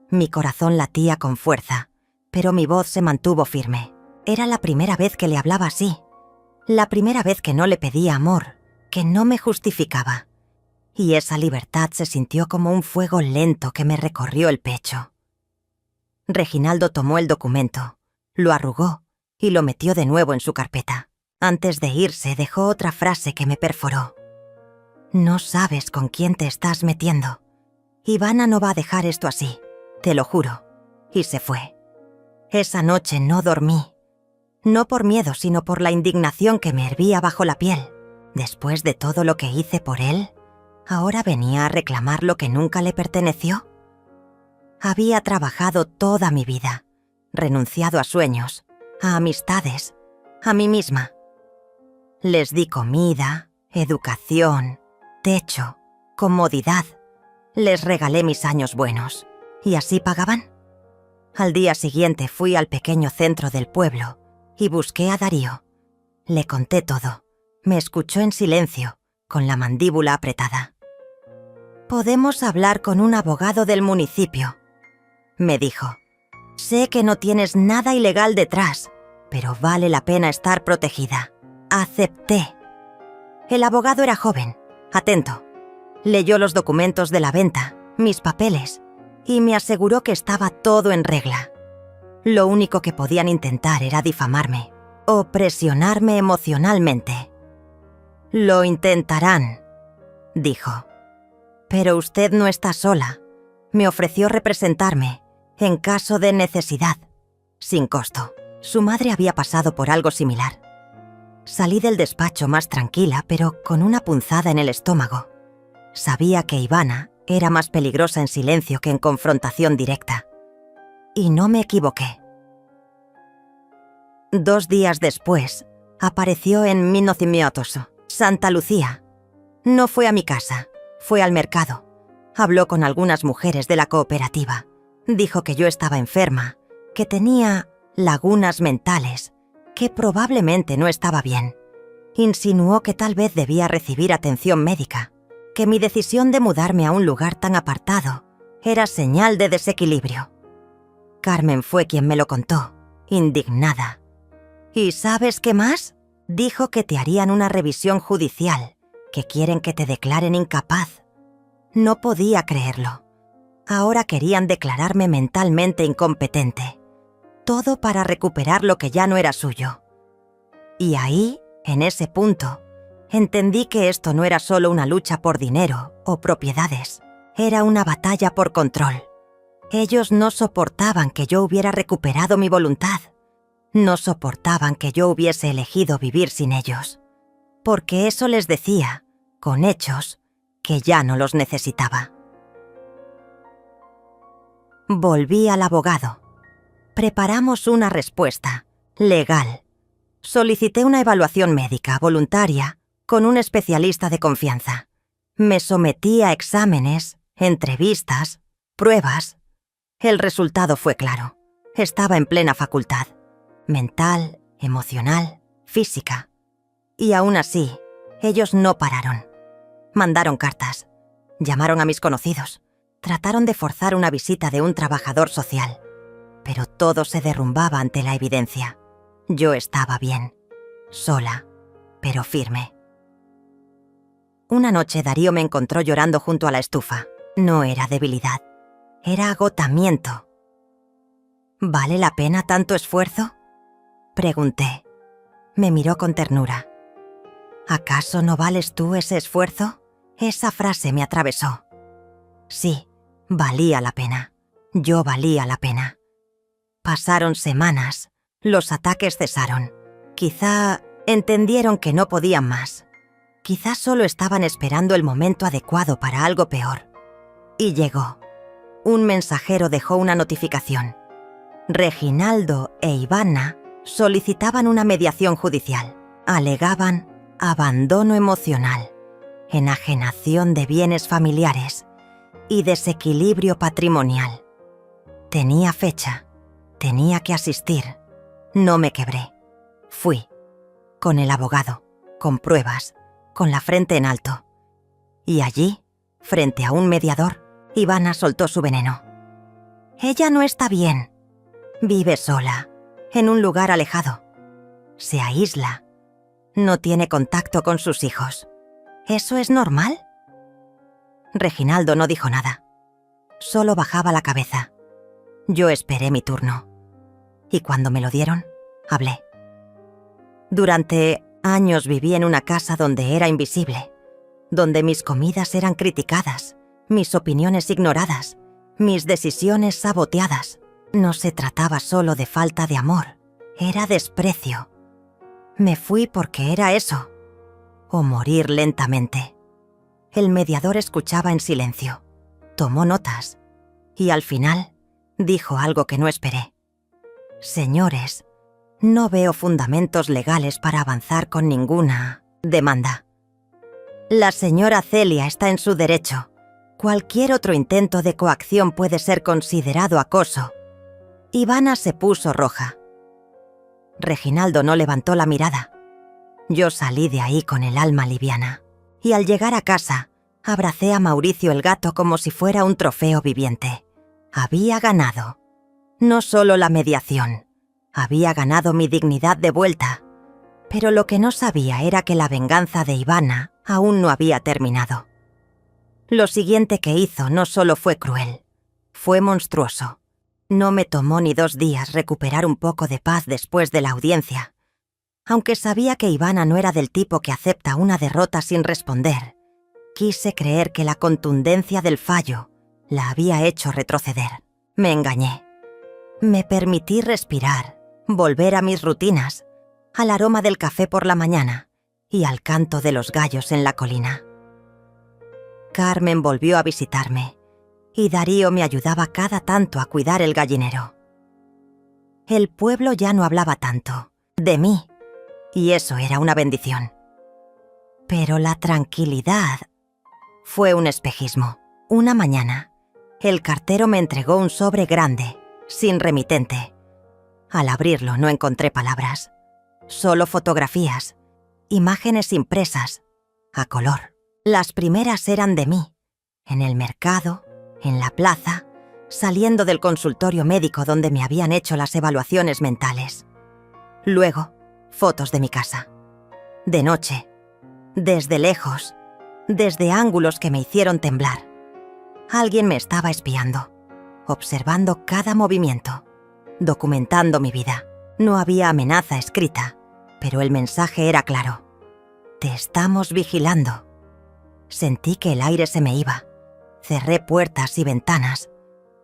A: Mi corazón latía con fuerza, pero mi voz se mantuvo firme. Era la primera vez que le hablaba así. La primera vez que no le pedía amor, que no me justificaba. Y esa libertad se sintió como un fuego lento que me recorrió el pecho. Reginaldo tomó el documento, lo arrugó y lo metió de nuevo en su carpeta. Antes de irse dejó otra frase que me perforó. No sabes con quién te estás metiendo. Ivana no va a dejar esto así, te lo juro. Y se fue. Esa noche no dormí. No por miedo, sino por la indignación que me hervía bajo la piel. Después de todo lo que hice por él, ¿ahora venía a reclamar lo que nunca le perteneció? Había trabajado toda mi vida, renunciado a sueños, a amistades, a mí misma, Les di comida, educación, techo, comodidad. Les regalé mis años buenos. ¿Y así pagaban? Al día siguiente fui al pequeño centro del pueblo y busqué a Darío. Le conté todo. Me escuchó en silencio, con la mandíbula apretada. «Podemos hablar con un abogado del municipio», me dijo. «Sé que no tienes nada ilegal detrás, pero vale la pena estar protegida». Acepté. El abogado era joven, atento. Leyó los documentos de la venta, mis papeles, y me aseguró que estaba todo en regla. Lo único que podían intentar era difamarme o presionarme emocionalmente. «Lo intentarán», dijo. «Pero usted no está sola. Me ofreció representarme en caso de necesidad, sin costo». Su madre había pasado por algo similar. Salí del despacho más tranquila, pero con una punzada en el estómago. Sabía que Ivana era más peligrosa en silencio que en confrontación directa. Y no me equivoqué. 2 días después, apareció en mi nacimiento, Santa Lucía. No fue a mi casa, fue al mercado. Habló con algunas mujeres de la cooperativa. Dijo que yo estaba enferma, que tenía lagunas mentales, que probablemente no estaba bien. Insinuó que tal vez debía recibir atención médica, que mi decisión de mudarme a un lugar tan apartado era señal de desequilibrio. Carmen fue quien me lo contó, indignada. «¿Y sabes qué más?», dijo que te harían una revisión judicial, que quieren que te declaren incapaz. No podía creerlo. Ahora querían declararme mentalmente incompetente. Todo para recuperar lo que ya no era suyo. Y ahí, en ese punto, entendí que esto no era solo una lucha por dinero o propiedades. Era una batalla por control. Ellos no soportaban que yo hubiera recuperado mi voluntad. No soportaban que yo hubiese elegido vivir sin ellos. Porque eso les decía, con hechos, que ya no los necesitaba. Volví al abogado. Preparamos una respuesta, legal. Solicité una evaluación médica voluntaria con un especialista de confianza. Me sometí a exámenes, entrevistas, pruebas. El resultado fue claro. Estaba en plena facultad. Mental, emocional, física. Y aún así, ellos no pararon. Mandaron cartas. Llamaron a mis conocidos. Trataron de forzar una visita de un trabajador social. Pero todo se derrumbaba ante la evidencia. Yo estaba bien, sola, pero firme. Una noche Darío me encontró llorando junto a la estufa. No era debilidad, era agotamiento. ¿Vale la pena tanto esfuerzo?, pregunté. Me miró con ternura. ¿Acaso no vales tú ese esfuerzo? Esa frase me atravesó. Sí, valía la pena. Yo valía la pena. Pasaron semanas, los ataques cesaron. Quizá entendieron que no podían más. Quizá solo estaban esperando el momento adecuado para algo peor. Y llegó. Un mensajero dejó una notificación. Reginaldo e Ivana solicitaban una mediación judicial. Alegaban abandono emocional, enajenación de bienes familiares y desequilibrio patrimonial. Tenía fecha. Tenía que asistir. No me quebré. Fui. Con el abogado, con pruebas, con la frente en alto. Y allí, frente a un mediador, Ivana soltó su veneno. Ella no está bien. Vive sola, en un lugar alejado. Se aísla. No tiene contacto con sus hijos. ¿Eso es normal? Reginaldo no dijo nada. Solo bajaba la cabeza. Yo esperé mi turno. Y cuando me lo dieron, hablé. Durante años viví en una casa donde era invisible, donde mis comidas eran criticadas, mis opiniones ignoradas, mis decisiones saboteadas. No se trataba solo de falta de amor, era desprecio. Me fui porque era eso, o morir lentamente. El mediador escuchaba en silencio, tomó notas, y al final dijo algo que no esperé. Señores, No veo fundamentos legales para avanzar con ninguna demanda. La señora Celia está en su derecho. Cualquier otro intento de coacción puede ser considerado acoso. Ivana se puso roja. Reginaldo no levantó la mirada. Yo salí de ahí con el alma liviana. Y al llegar a casa, abracé a Mauricio el gato como si fuera un trofeo viviente. Había ganado. No solo la mediación. Había ganado mi dignidad de vuelta. Pero lo que no sabía era que la venganza de Ivana aún no había terminado. Lo siguiente que hizo no solo fue cruel, fue monstruoso. No me tomó ni 2 días recuperar un poco de paz después de la audiencia. Aunque sabía que Ivana no era del tipo que acepta una derrota sin responder, quise creer que la contundencia del fallo la había hecho retroceder. Me engañé. Me permití respirar, volver a mis rutinas, al aroma del café por la mañana y al canto de los gallos en la colina. Carmen volvió a visitarme y Darío me ayudaba cada tanto a cuidar el gallinero. El pueblo ya no hablaba tanto de mí y eso era una bendición. Pero la tranquilidad fue un espejismo. Una mañana, el cartero me entregó un sobre grande, sin remitente. Al abrirlo no encontré palabras, solo fotografías, imágenes impresas, a color. Las primeras eran de mí, en el mercado, en la plaza, saliendo del consultorio médico donde me habían hecho las evaluaciones mentales. Luego, fotos de mi casa. De noche, desde lejos, desde ángulos que me hicieron temblar. Alguien me estaba espiando, observando cada movimiento, documentando mi vida. No había amenaza escrita, pero el mensaje era claro. Te estamos vigilando. Sentí que el aire se me iba. Cerré puertas y ventanas.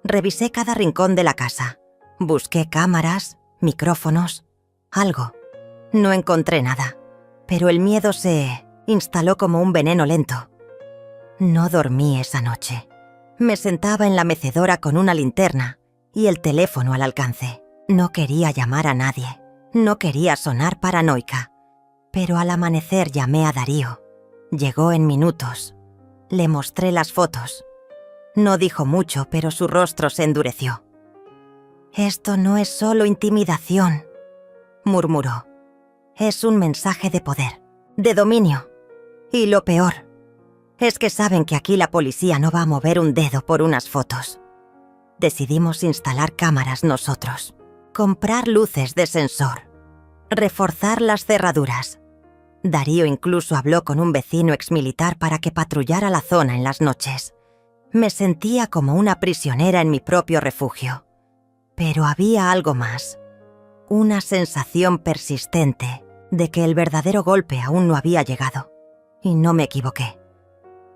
A: Revisé cada rincón de la casa. Busqué cámaras, micrófonos, algo. No encontré nada, pero el miedo se instaló como un veneno lento. No dormí esa noche. Me sentaba en la mecedora con una linterna y el teléfono al alcance. No quería llamar a nadie. No quería sonar paranoica. Pero al amanecer llamé a Darío. Llegó en minutos. Le mostré las fotos. No dijo mucho, pero su rostro se endureció. «Esto no es solo intimidación», murmuró. «Es un mensaje de poder, de dominio. Y lo peor es que saben que aquí la policía no va a mover un dedo por unas fotos». Decidimos instalar cámaras nosotros, comprar luces de sensor, reforzar las cerraduras. Darío incluso habló con un vecino exmilitar para que patrullara la zona en las noches. Me sentía como una prisionera en mi propio refugio. Pero había algo más. Una sensación persistente de que el verdadero golpe aún no había llegado. Y no me equivoqué.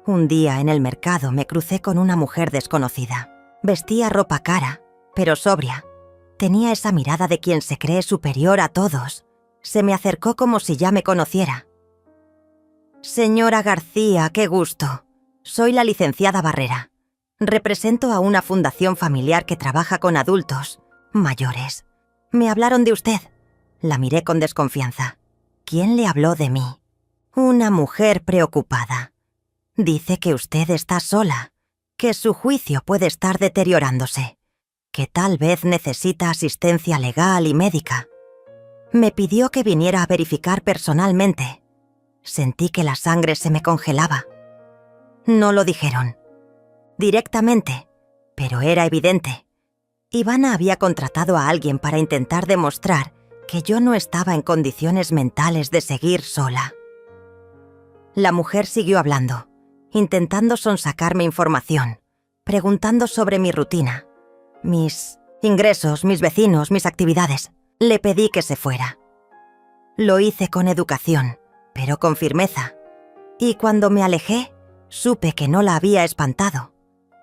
A: Un día en el mercado me crucé con una mujer desconocida. Vestía ropa cara, pero sobria. Tenía esa mirada de quien se cree superior a todos. Se me acercó como si ya me conociera. «Señora García, qué gusto. Soy la licenciada Barrera. Represento a una fundación familiar que trabaja con adultos mayores. Me hablaron de usted». La miré con desconfianza. «¿Quién le habló de mí?» «Una mujer preocupada. Dice que usted está sola, que su juicio puede estar deteriorándose, que tal vez necesita asistencia legal y médica. Me pidió que viniera a verificar personalmente». Sentí que la sangre se me congelaba. No lo dijeron directamente, pero era evidente. Ivana había contratado a alguien para intentar demostrar que yo no estaba en condiciones mentales de seguir sola. La mujer siguió hablando, intentando sonsacarme información, preguntando sobre mi rutina, mis ingresos, mis vecinos, mis actividades. Le pedí que se fuera. Lo hice con educación, pero con firmeza. Y cuando me alejé, supe que no la había espantado.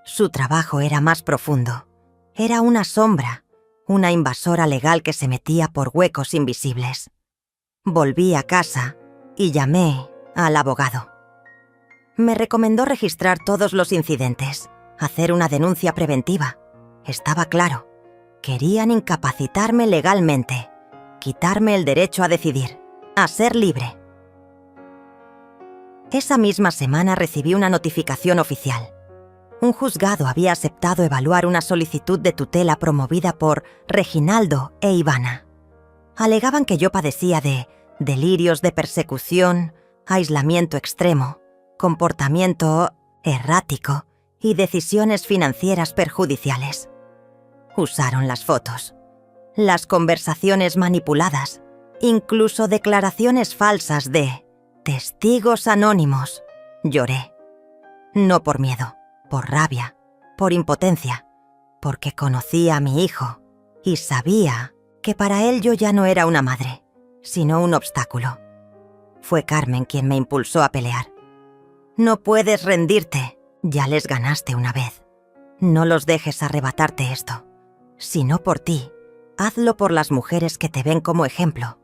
A: Su trabajo era más profundo. Era una sombra, una invasora legal que se metía por huecos invisibles. Volví a casa y llamé al abogado. Me recomendó registrar todos los incidentes, hacer una denuncia preventiva. Estaba claro, querían incapacitarme legalmente, quitarme el derecho a decidir, a ser libre. Esa misma semana recibí una notificación oficial. Un juzgado había aceptado evaluar una solicitud de tutela promovida por Reginaldo e Ivana. Alegaban que yo padecía de delirios de persecución, aislamiento extremo, comportamiento errático y decisiones financieras perjudiciales. Usaron las fotos, las conversaciones manipuladas, incluso declaraciones falsas de testigos anónimos. Lloré. No por miedo, por rabia, por impotencia, porque conocía a mi hijo y sabía que para él yo ya no era una madre, sino un obstáculo. Fue Carmen quien me impulsó a pelear. No puedes rendirte, ya les ganaste una vez. No los dejes arrebatarte esto. Si no por ti, hazlo por las mujeres que te ven como ejemplo.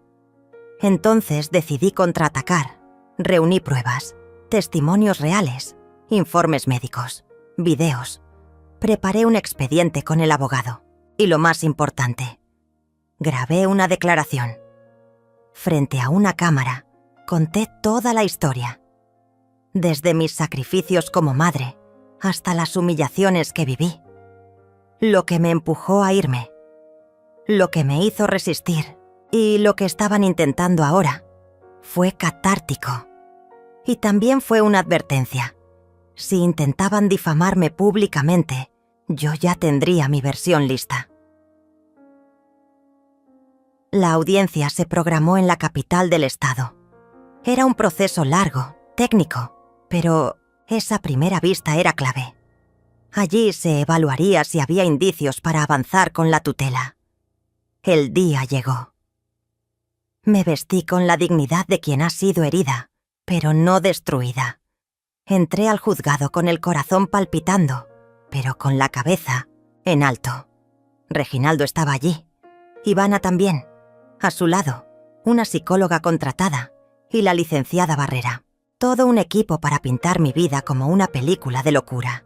A: Entonces decidí contraatacar. Reuní pruebas, testimonios reales, informes médicos, videos. Preparé un expediente con el abogado. Y lo más importante, grabé una declaración. Frente a una cámara, conté toda la historia. Desde mis sacrificios como madre hasta las humillaciones que viví. Lo que me empujó a irme. Lo que me hizo resistir y lo que estaban intentando ahora. Fue catártico. Y también fue una advertencia. Si intentaban difamarme públicamente, yo ya tendría mi versión lista. La audiencia se programó en la capital del estado. Era un proceso largo, técnico, pero esa primera vista era clave. Allí se evaluaría si había indicios para avanzar con la tutela. El día llegó. Me vestí con la dignidad de quien ha sido herida, pero no destruida. Entré al juzgado con el corazón palpitando, pero con la cabeza en alto. Reginaldo estaba allí. Ivana también. A su lado, una psicóloga contratada y la licenciada Barrera. Todo un equipo para pintar mi vida como una película de locura.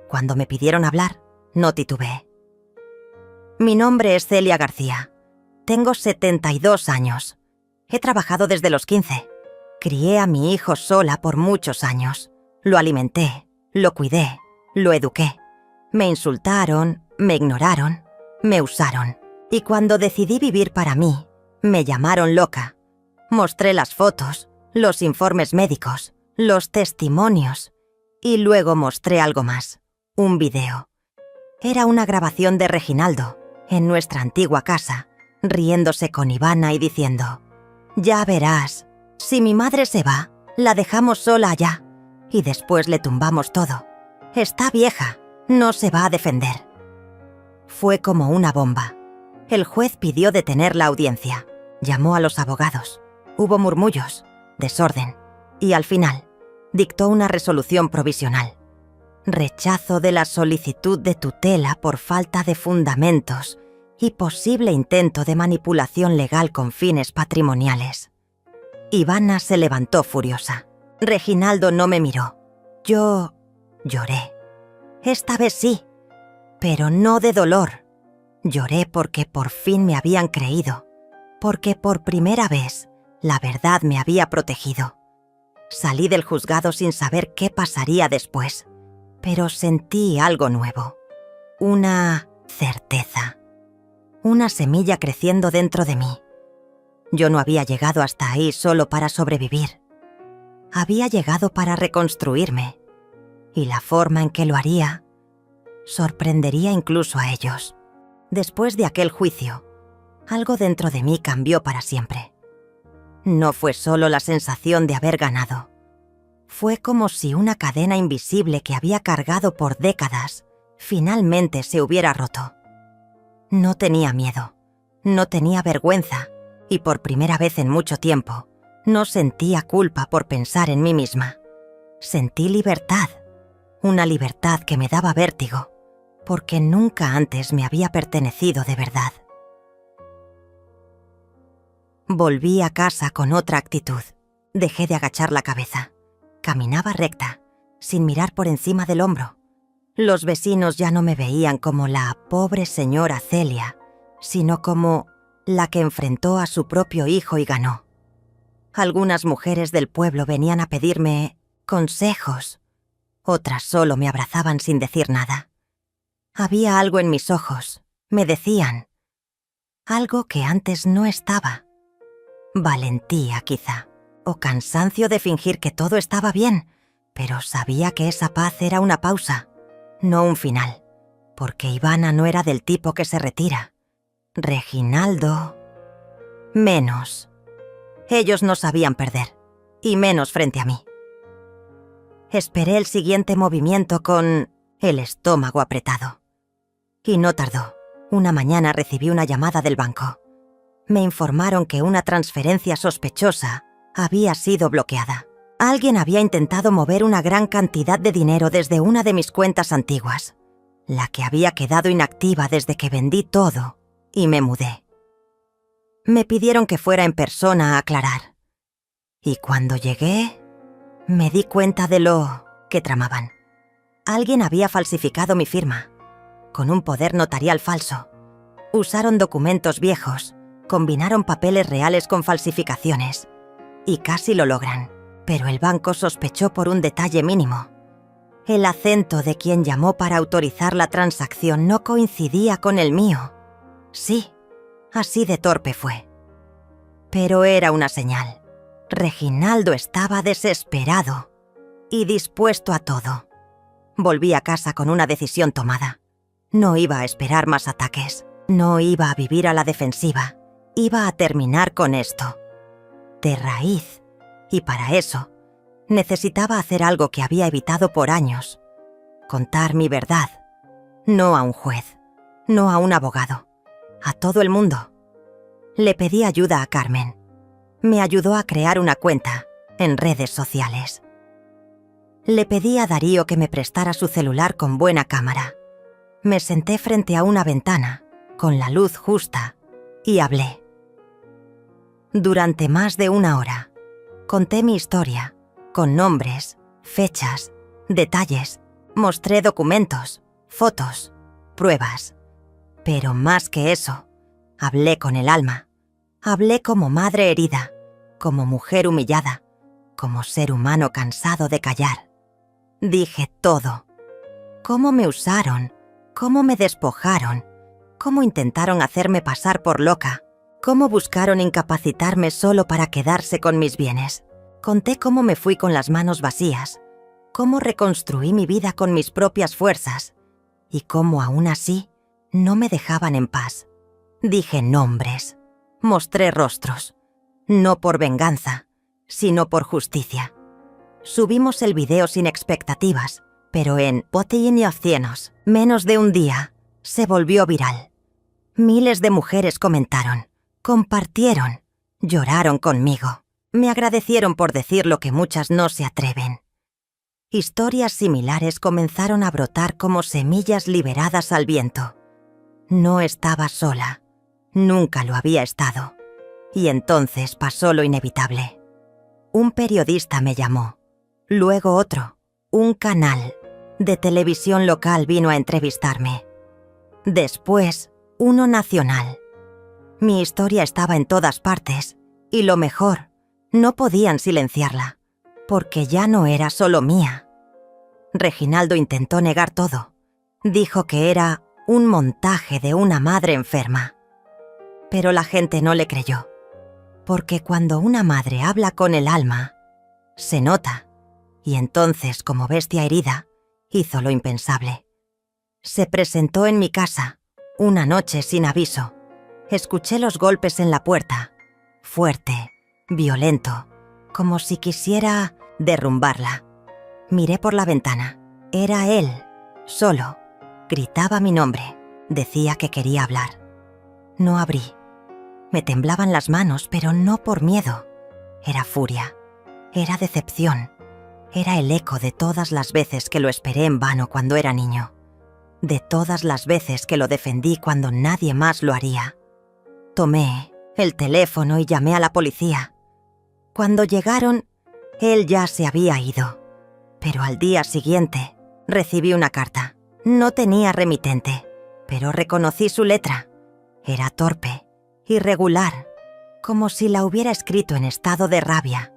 A: Cuando me pidieron hablar, no titubeé. Mi nombre es Celia García. Tengo 72 años. He trabajado desde los 15. Crié a mi hijo sola por muchos años. Lo alimenté, lo cuidé, lo eduqué. Me insultaron, me ignoraron, me usaron. Y cuando decidí vivir para mí, me llamaron loca. Mostré las fotos, los informes médicos, los testimonios. Y luego mostré algo más, un video. Era una grabación de Reginaldo, en nuestra antigua casa, riéndose con Ivana y diciendo: «Ya verás, si mi madre se va, la dejamos sola allá, y después le tumbamos todo. Está vieja, no se va a defender». Fue como una bomba. El juez pidió detener la audiencia. Llamó a los abogados. Hubo murmullos, desorden, y al final, dictó una resolución provisional. Rechazo de la solicitud de tutela por falta de fundamentos y posible intento de manipulación legal con fines patrimoniales. Ivana se levantó furiosa. Reginaldo no me miró. Yo lloré. Esta vez sí, pero no de dolor. Lloré porque por fin me habían creído, porque por primera vez la verdad me había protegido. Salí del juzgado sin saber qué pasaría después, pero sentí algo nuevo, una certeza, una semilla creciendo dentro de mí. Yo no había llegado hasta ahí solo para sobrevivir. Había llegado para reconstruirme, y la forma en que lo haría sorprendería incluso a ellos. Después de aquel juicio, algo dentro de mí cambió para siempre. No fue solo la sensación de haber ganado. Fue como si una cadena invisible que había cargado por décadas finalmente se hubiera roto. No tenía miedo, no tenía vergüenza y por primera vez en mucho tiempo no sentía culpa por pensar en mí misma. Sentí libertad, una libertad que me daba vértigo, porque nunca antes me había pertenecido de verdad. Volví a casa con otra actitud. Dejé de agachar la cabeza. Caminaba recta, sin mirar por encima del hombro. Los vecinos ya no me veían como la pobre señora Celia, sino como la que enfrentó a su propio hijo y ganó. Algunas mujeres del pueblo venían a pedirme consejos, otras solo me abrazaban sin decir nada. Había algo en mis ojos, me decían, algo que antes no estaba. Valentía, quizá, o cansancio de fingir que todo estaba bien, pero sabía que esa paz era una pausa, no un final, porque Ivana no era del tipo que se retira. Reginaldo... menos. Ellos no sabían perder, y menos frente a mí. Esperé el siguiente movimiento con el estómago apretado. Y no tardó. Una mañana recibí una llamada del banco. Me informaron que una transferencia sospechosa había sido bloqueada. Alguien había intentado mover una gran cantidad de dinero desde una de mis cuentas antiguas, la que había quedado inactiva desde que vendí todo y me mudé. Me pidieron que fuera en persona a aclarar. Y cuando llegué, me di cuenta de lo que tramaban. Alguien había falsificado mi firma, con un poder notarial falso. Usaron documentos viejos, combinaron papeles reales con falsificaciones, y casi lo logran. Pero el banco sospechó por un detalle mínimo. El acento de quien llamó para autorizar la transacción no coincidía con el mío. Sí, así de torpe fue. Pero era una señal. Reginaldo estaba desesperado y dispuesto a todo. Volví a casa con una decisión tomada. No iba a esperar más ataques. No iba a vivir a la defensiva. Iba a terminar con esto. De raíz. Y para eso, necesitaba hacer algo que había evitado por años. Contar mi verdad. No a un juez. No a un abogado. A todo el mundo. Le pedí ayuda a Carmen. Me ayudó a crear una cuenta en redes sociales. Le pedí a Darío que me prestara su celular con buena cámara. Me senté frente a una ventana, con la luz justa, y hablé. Durante más de una hora, conté mi historia, con nombres, fechas, detalles, mostré documentos, fotos, pruebas. Pero más que eso, hablé con el alma. Hablé como madre herida, como mujer humillada, como ser humano cansado de callar. Dije todo. Cómo me usaron, cómo me despojaron, cómo intentaron hacerme pasar por loca, cómo buscaron incapacitarme solo para quedarse con mis bienes. Conté cómo me fui con las manos vacías, cómo reconstruí mi vida con mis propias fuerzas y cómo aún así no me dejaban en paz. Dije nombres, mostré rostros, no por venganza, sino por justicia. Subimos el video sin expectativas, pero en Botín y Ocienos, menos de un día, se volvió viral. Miles de mujeres comentaron, compartieron, lloraron conmigo. Me agradecieron por decir lo que muchas no se atreven. Historias similares comenzaron a brotar como semillas liberadas al viento. No estaba sola, nunca lo había estado. Y entonces pasó lo inevitable. Un periodista me llamó, luego otro, un canal de televisión local vino a entrevistarme. Después, uno nacional. Mi historia estaba en todas partes, y lo mejor, no podían silenciarla, porque ya no era solo mía. Reginaldo intentó negar todo. Dijo que era un montaje de una madre enferma. Pero la gente no le creyó, porque cuando una madre habla con el alma, se nota, y entonces, como bestia herida, hizo lo impensable. Se presentó en mi casa, una noche sin aviso. Escuché los golpes en la puerta, fuerte, violento, como si quisiera derrumbarla. Miré por la ventana. Era él, solo. Gritaba mi nombre. Decía que quería hablar. No abrí. Me temblaban las manos, pero no por miedo. Era furia. Era decepción. Era el eco de todas las veces que lo esperé en vano cuando era niño. De todas las veces que lo defendí cuando nadie más lo haría. Tomé el teléfono y llamé a la policía. Cuando llegaron, él ya se había ido. Pero al día siguiente, recibí una carta. No tenía remitente, pero reconocí su letra. Era torpe irregular, como si la hubiera escrito en estado de rabia.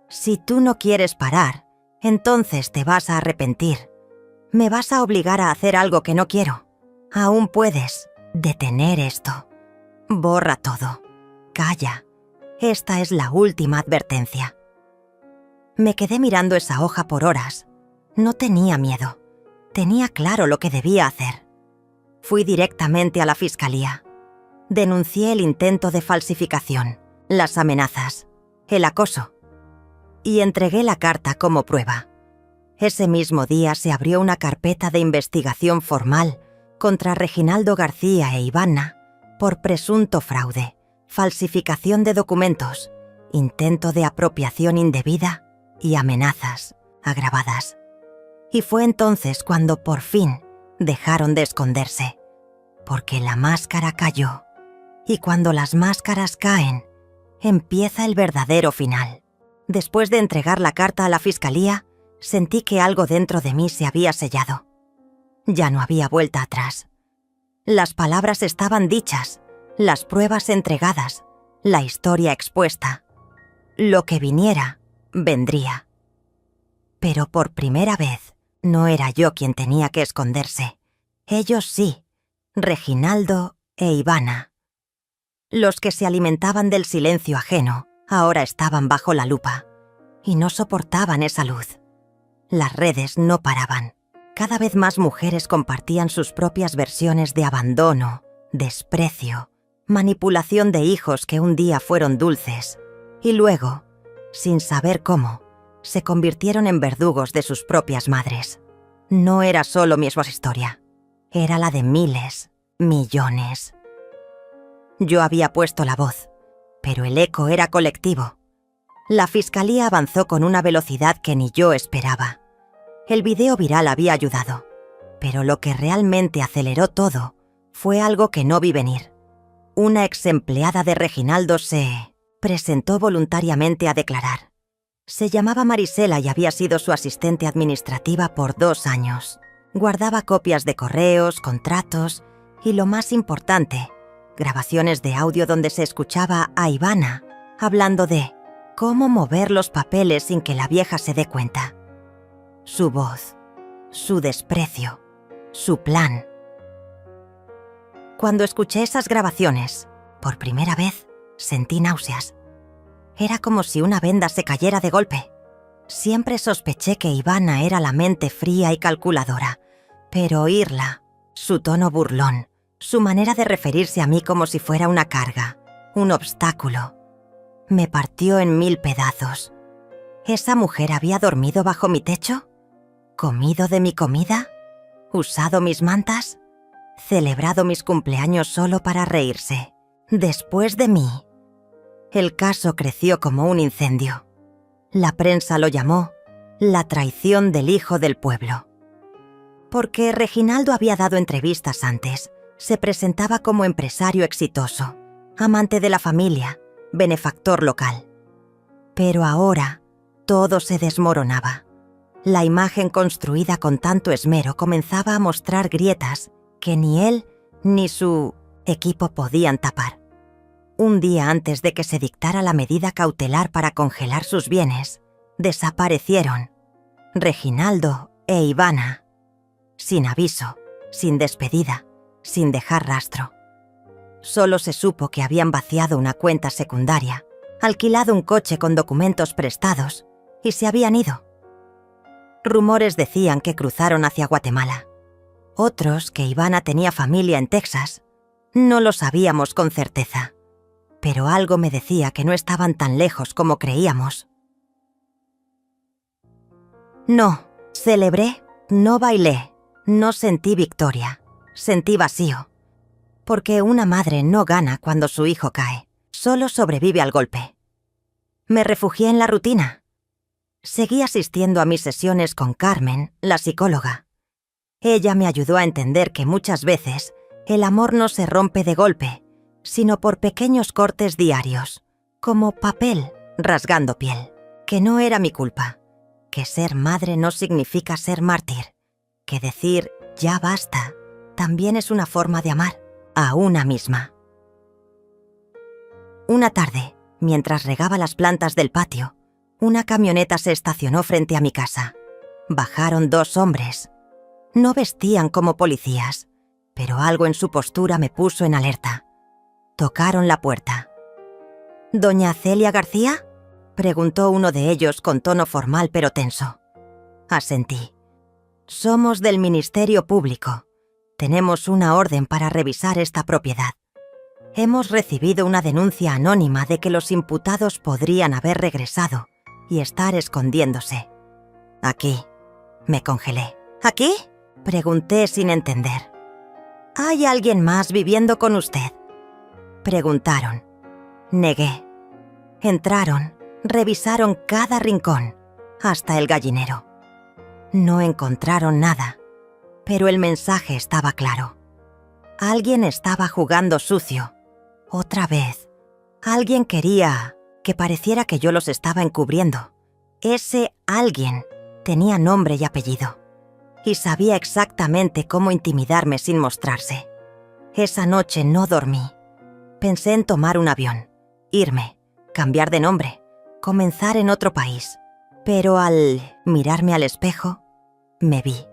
A: Si tú no quieres parar, entonces te vas a arrepentir. Me vas a obligar a hacer algo que no quiero. Aún puedes detener esto. Borra todo. Calla. Esta es la última advertencia. Me quedé mirando esa hoja por horas. No tenía miedo. Tenía claro lo que debía hacer. Fui directamente a la fiscalía. Denuncié el intento de falsificación, las amenazas, el acoso. Y entregué la carta como prueba. Ese mismo día se abrió una carpeta de investigación formal contra Reginaldo García e Ivana por presunto fraude, falsificación de documentos, intento de apropiación indebida y amenazas agravadas. Y fue entonces cuando por fin dejaron de esconderse, porque la máscara cayó. Y cuando las máscaras caen, empieza el verdadero final. Después de entregar la carta a la fiscalía, sentí que algo dentro de mí se había sellado. Ya no había vuelta atrás. Las palabras estaban dichas, las pruebas entregadas, la historia expuesta. Lo que viniera, vendría. Pero por primera vez, no era yo quien tenía que esconderse. Ellos sí, Reginaldo e Ivana. Los que se alimentaban del silencio ajeno, ahora estaban bajo la lupa, y no soportaban esa luz. Las redes no paraban. Cada vez más mujeres compartían sus propias versiones de abandono, desprecio, manipulación de hijos que un día fueron dulces, y luego, sin saber cómo, se convirtieron en verdugos de sus propias madres. No era solo mi historia, era la de miles, millones. Yo había puesto la voz, pero el eco era colectivo. La fiscalía avanzó con una velocidad que ni yo esperaba. El video viral había ayudado, pero lo que realmente aceleró todo fue algo que no vi venir. Una exempleada de Reginaldo se presentó voluntariamente a declarar. Se llamaba Marisela y había sido su asistente administrativa por 2 años. Guardaba copias de correos, contratos y, lo más importante, grabaciones de audio donde se escuchaba a Ivana hablando de cómo mover los papeles sin que la vieja se dé cuenta. Su voz, su desprecio, su plan. Cuando escuché esas grabaciones, por primera vez, sentí náuseas. Era como si una venda se cayera de golpe. Siempre sospeché que Ivana era la mente fría y calculadora, pero oírla, su tono burlón, su manera de referirse a mí como si fuera una carga, un obstáculo, me partió en 1000 pedazos. ¿Esa mujer había dormido bajo mi techo? ¿Comido de mi comida? ¿Usado mis mantas? ¿Celebrado mis cumpleaños solo para reírse? Después de mí. El caso creció como un incendio. La prensa lo llamó la traición del hijo del pueblo. Porque Reginaldo había dado entrevistas antes. Se presentaba como empresario exitoso, amante de la familia, benefactor local. Pero ahora todo se desmoronaba. La imagen construida con tanto esmero comenzaba a mostrar grietas que ni él ni su equipo podían tapar. Un día antes de que se dictara la medida cautelar para congelar sus bienes, desaparecieron Reginaldo e Ivana, sin aviso, sin despedida, sin dejar rastro. Solo se supo que habían vaciado una cuenta secundaria, alquilado un coche con documentos prestados y se habían ido. Rumores decían que cruzaron hacia Guatemala. Otros, que Ivana tenía familia en Texas. No lo sabíamos con certeza, pero algo me decía que no estaban tan lejos como creíamos. No celebré, no bailé, no sentí victoria, sentí vacío. Porque una madre no gana cuando su hijo cae, solo sobrevive al golpe. Me refugié en la rutina. Seguí asistiendo a mis sesiones con Carmen, la psicóloga. Ella me ayudó a entender que muchas veces el amor no se rompe de golpe, sino por pequeños cortes diarios, como papel rasgando piel, que no era mi culpa, que ser madre no significa ser mártir, que decir ya basta también es una forma de amar a una misma. Una tarde, mientras regaba las plantas del patio, una camioneta se estacionó frente a mi casa. Bajaron 2 hombres. No vestían como policías, pero algo en su postura me puso en alerta. Tocaron la puerta. «¿Doña Celia García?», preguntó uno de ellos con tono formal pero tenso. Asentí. «Somos del Ministerio Público. Tenemos una orden para revisar esta propiedad. Hemos recibido una denuncia anónima de que los imputados podrían haber regresado y estar escondiéndose. Aquí». Me congelé. «¿Aquí?», pregunté sin entender. «¿Hay alguien más viviendo con usted?», preguntaron. Negué. Entraron, revisaron cada rincón, hasta el gallinero. No encontraron nada, pero el mensaje estaba claro. Alguien estaba jugando sucio. Otra vez. Alguien quería que pareciera que yo los estaba encubriendo. Ese alguien tenía nombre y apellido, y sabía exactamente cómo intimidarme sin mostrarse. Esa noche no dormí. Pensé en tomar un avión, irme, cambiar de nombre, comenzar en otro país. Pero al mirarme al espejo, me vi.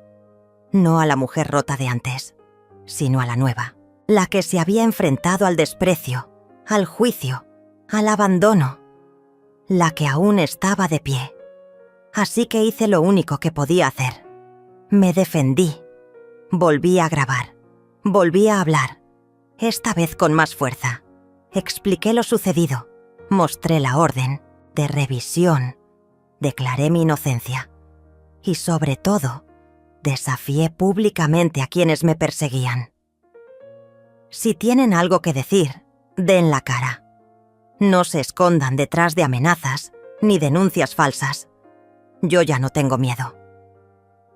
A: No a la mujer rota de antes, sino a la nueva, la que se había enfrentado al desprecio, al juicio, al abandono, la que aún estaba de pie. Así que hice lo único que podía hacer. Me defendí. Volví a grabar. Volví a hablar. Esta vez con más fuerza. Expliqué lo sucedido. Mostré la orden de revisión. Declaré mi inocencia. Y sobre todo, desafié públicamente a quienes me perseguían. Si tienen algo que decir, den la cara. No se escondan detrás de amenazas ni denuncias falsas. Yo ya no tengo miedo.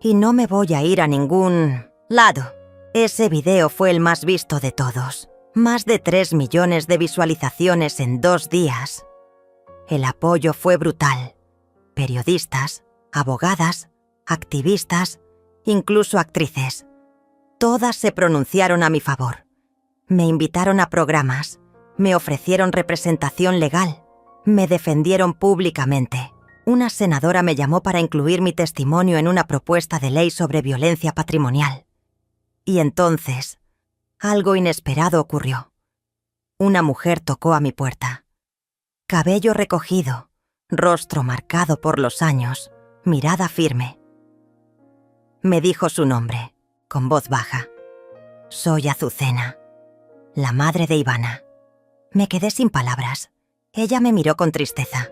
A: Y no me voy a ir a ningún lado. Ese video fue el más visto de todos. Más de 3 millones de visualizaciones en 2 días. El apoyo fue brutal. Periodistas, abogadas, activistas, incluso actrices. Todas se pronunciaron a mi favor. Me invitaron a programas, me ofrecieron representación legal, me defendieron públicamente. Una senadora me llamó para incluir mi testimonio en una propuesta de ley sobre violencia patrimonial. Y entonces, algo inesperado ocurrió. Una mujer tocó a mi puerta. Cabello recogido, rostro marcado por los años, mirada firme. Me dijo su nombre, con voz baja. «Soy Azucena, la madre de Ivana». Me quedé sin palabras. Ella me miró con tristeza.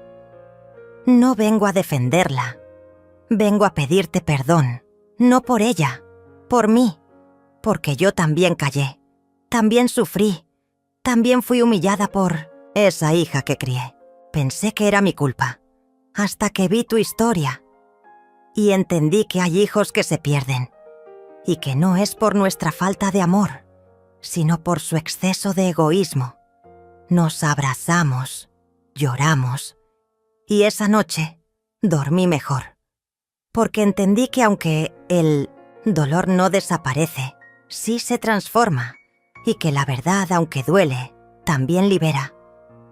A: «No vengo a defenderla. Vengo a pedirte perdón. No por ella, por mí. Porque yo también callé. También sufrí. También fui humillada por esa hija que crié. Pensé que era mi culpa. Hasta que vi tu historia. Y entendí que hay hijos que se pierden. Y que no es por nuestra falta de amor, sino por su exceso de egoísmo. Nos abrazamos, lloramos. Y esa noche dormí mejor. Porque entendí que aunque el dolor no desaparece, sí se transforma. Y que la verdad, aunque duele, también libera.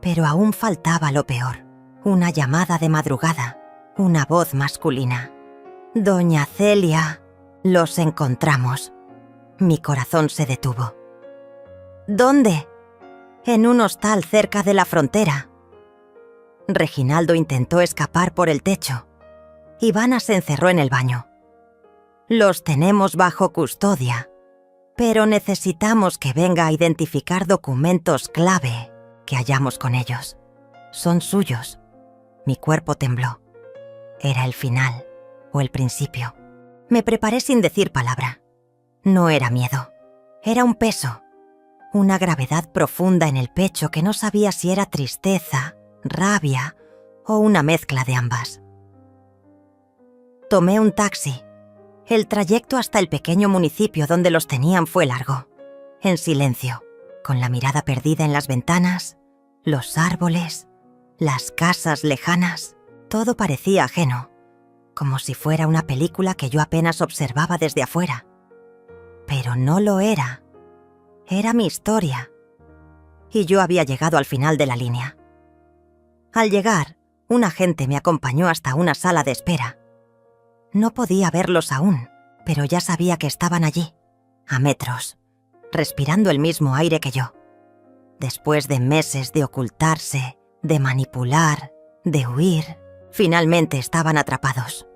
A: Pero aún faltaba lo peor. Una llamada de madrugada. Una voz masculina. «Doña Celia, los encontramos». Mi corazón se detuvo. «¿Dónde?» «En un hostal cerca de la frontera». Reginaldo intentó escapar por el techo. Ivana se encerró en el baño. «Los tenemos bajo custodia, pero necesitamos que venga a identificar documentos clave que hallamos con ellos. Son suyos». Mi cuerpo tembló. Era el final o el principio. Me preparé sin decir palabra. No era miedo. Era un peso. Una gravedad profunda en el pecho que no sabía si era tristeza, rabia o una mezcla de ambas. Tomé un taxi. El trayecto hasta el pequeño municipio donde los tenían fue largo. En silencio, con la mirada perdida en las ventanas, los árboles, las casas lejanas. Todo parecía ajeno, como si fuera una película que yo apenas observaba desde afuera. Pero no lo era. Era mi historia. y yo había llegado al final de la línea. Al llegar, un agente me acompañó hasta una sala de espera. No podía verlos aún, pero ya sabía que estaban allí, a metros, respirando el mismo aire que yo. Después de meses de ocultarse, de manipular, de huir, finalmente estaban atrapados.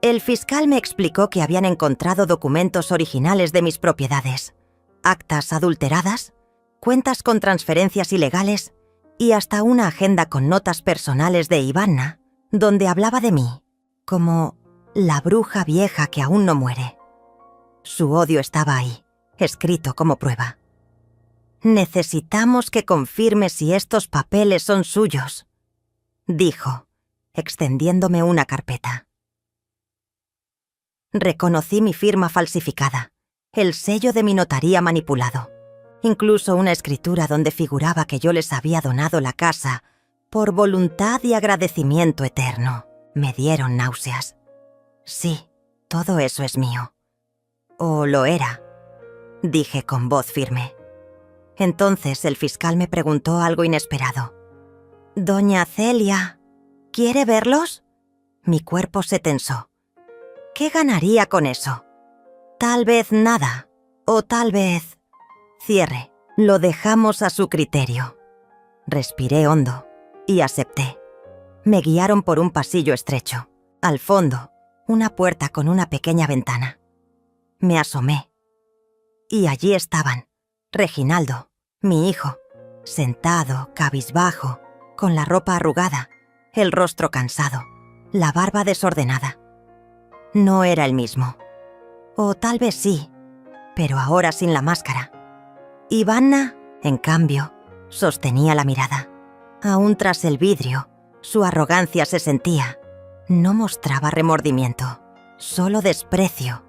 A: El fiscal me explicó que habían encontrado documentos originales de mis propiedades, actas adulteradas, cuentas con transferencias ilegales y hasta una agenda con notas personales de Ivana, donde hablaba de mí, como la bruja vieja que aún no muere. Su odio estaba ahí, escrito como prueba. «Necesitamos que confirme si estos papeles son suyos», dijo, extendiéndome una carpeta. Reconocí mi firma falsificada, el sello de mi notaría manipulado, incluso una escritura donde figuraba que yo les había donado la casa por voluntad y agradecimiento eterno. Me dieron náuseas. Sí, todo eso es mío. O lo era, dije con voz firme. Entonces el fiscal me preguntó algo inesperado. «Doña Celia, ¿quiere verlos?» Mi cuerpo se tensó. ¿Qué ganaría con eso? Tal vez nada, o tal vez... Cierre, lo dejamos a su criterio. Respiré hondo y acepté. Me guiaron por un pasillo estrecho. Al fondo, una puerta con una pequeña ventana. Me asomé. Y allí estaban, Reginaldo, mi hijo, sentado, cabizbajo, con la ropa arrugada, el rostro cansado, la barba desordenada. No era el mismo. O tal vez sí, pero ahora sin la máscara. Ivana, en cambio, sostenía la mirada. Aún tras el vidrio, su arrogancia se sentía. No mostraba remordimiento, solo desprecio,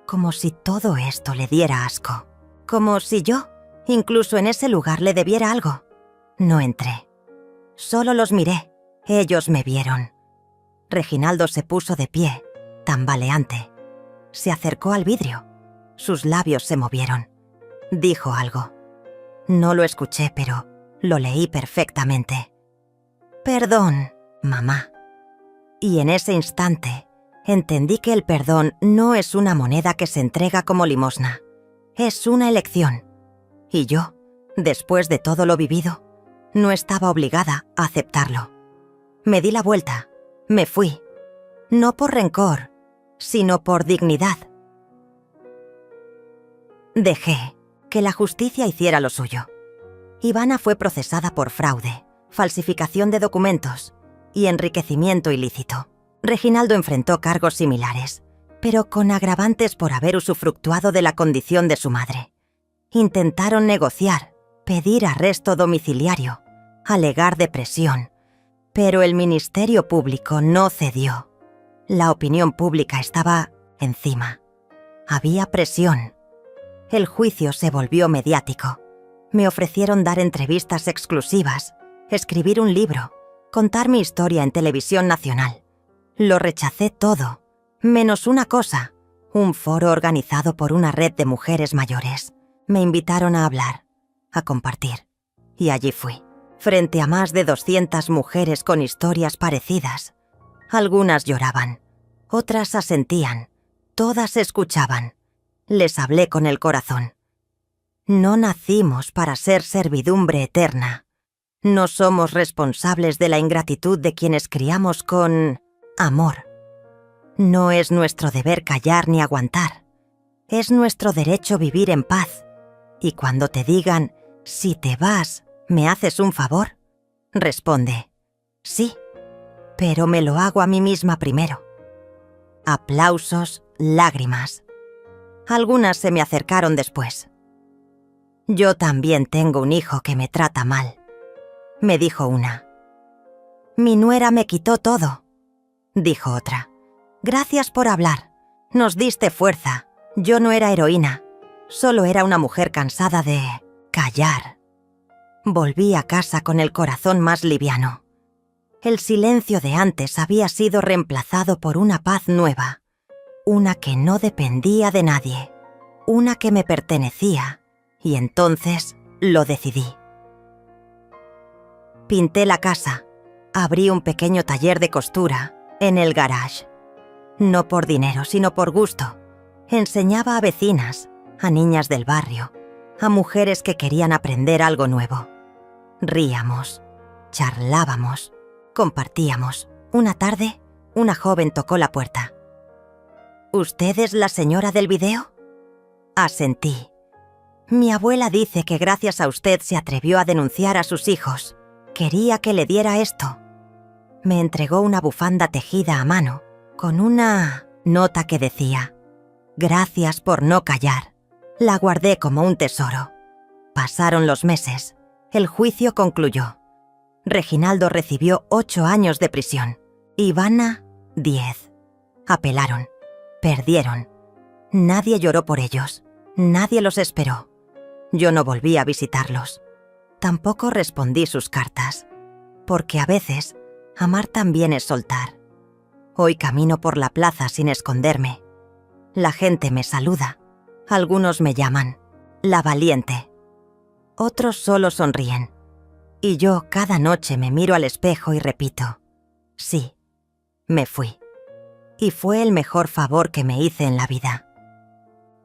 A: como si todo esto le diera asco. Como si yo, incluso en ese lugar, le debiera algo. No entré. Solo los miré. Ellos me vieron. Reginaldo se puso de pie, tambaleante. Se acercó al vidrio. Sus labios se movieron. Dijo algo. No lo escuché, pero lo leí perfectamente. «Perdón, mamá». Y en ese instante entendí que el perdón no es una moneda que se entrega como limosna. Es una elección. Y yo, después de todo lo vivido, no estaba obligada a aceptarlo. Me di la vuelta. Me fui. No por rencor, sino por dignidad. Dejé que la justicia hiciera lo suyo. Ivana fue procesada por fraude, falsificación de documentos y enriquecimiento ilícito. Reginaldo enfrentó cargos similares, pero con agravantes por haber usufructuado de la condición de su madre. Intentaron negociar, pedir arresto domiciliario, alegar depresión, pero el Ministerio Público no cedió. La opinión pública estaba encima. Había presión. El juicio se volvió mediático. Me ofrecieron dar entrevistas exclusivas, escribir un libro, contar mi historia en televisión nacional. Lo rechacé todo, menos una cosa, un foro organizado por una red de mujeres mayores. Me invitaron a hablar, a compartir, y allí fui, frente a más de 200 mujeres con historias parecidas. Algunas lloraban, otras asentían, todas escuchaban. Les hablé con el corazón. No nacimos para ser servidumbre eterna. No somos responsables de la ingratitud de quienes criamos con amor. No es nuestro deber callar ni aguantar. Es nuestro derecho vivir en paz. Y cuando te digan, si te vas, ¿me haces un favor?, responde, sí, pero me lo hago a mí misma primero. Aplausos, lágrimas. Algunas se me acercaron después. Yo también tengo un hijo que me trata mal, me dijo una. Mi nuera me quitó todo, dijo otra. Gracias por hablar. Nos diste fuerza. Yo no era heroína. Solo era una mujer cansada de callar. Volví a casa con el corazón más liviano. El silencio de antes había sido reemplazado por una paz nueva. Una que no dependía de nadie. Una que me pertenecía. Y entonces Lo decidí. Pinté la casa. Abrí un pequeño taller de costura en el garage. No por dinero, sino por gusto. Enseñaba a vecinas, a niñas del barrio, a mujeres que querían aprender algo nuevo. Ríamos, charlábamos, compartíamos. Una tarde, una joven tocó la puerta. ¿Usted es la señora del video? Asentí. Mi abuela dice que gracias a usted se atrevió a denunciar a sus hijos. Quería que le diera esto. Me entregó una bufanda tejida a mano, con una nota que decía: «Gracias por no callar». La guardé como un tesoro. Pasaron los meses. El juicio concluyó. Reginaldo recibió 8 años de prisión. Ivana, 10. Apelaron. Perdieron. Nadie lloró por ellos. Nadie los esperó. Yo no volví a visitarlos. Tampoco respondí sus cartas. Porque a veces, amar también es soltar. Hoy camino por la plaza sin esconderme. La gente me saluda. Algunos me llaman la valiente. Otros solo sonríen. Y yo cada noche me miro al espejo y repito: sí, me fui. Y fue el mejor favor que me hice en la vida.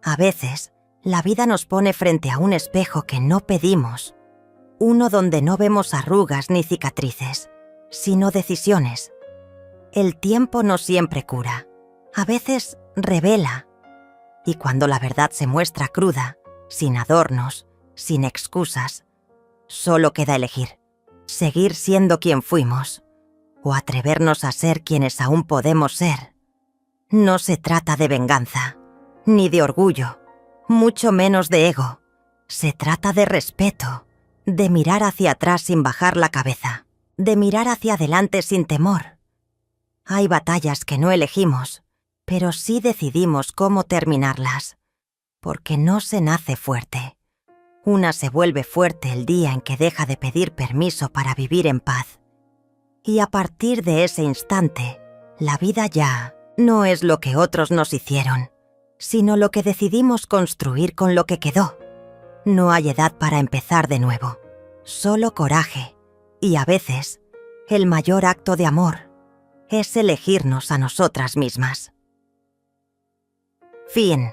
A: A veces, la vida nos pone frente a un espejo que no pedimos. Uno donde no vemos arrugas ni cicatrices, sino decisiones. El tiempo no siempre cura. A veces revela. Y cuando la verdad se muestra cruda, sin adornos, sin excusas, solo queda elegir: seguir siendo quien fuimos, o atrevernos a ser quienes aún podemos ser. No se trata de venganza, ni de orgullo, mucho menos de ego. Se trata de respeto, de mirar hacia atrás sin bajar la cabeza, de mirar hacia adelante sin temor. Hay batallas que no elegimos, pero sí decidimos cómo terminarlas, porque no se nace fuerte. Una se vuelve fuerte el día en que deja de pedir permiso para vivir en paz. Y a partir de ese instante, la vida ya no es lo que otros nos hicieron, sino lo que decidimos construir con lo que quedó. No hay edad para empezar de nuevo, solo coraje. Y a veces, el mayor acto de amor es elegirnos a nosotras mismas. Fin.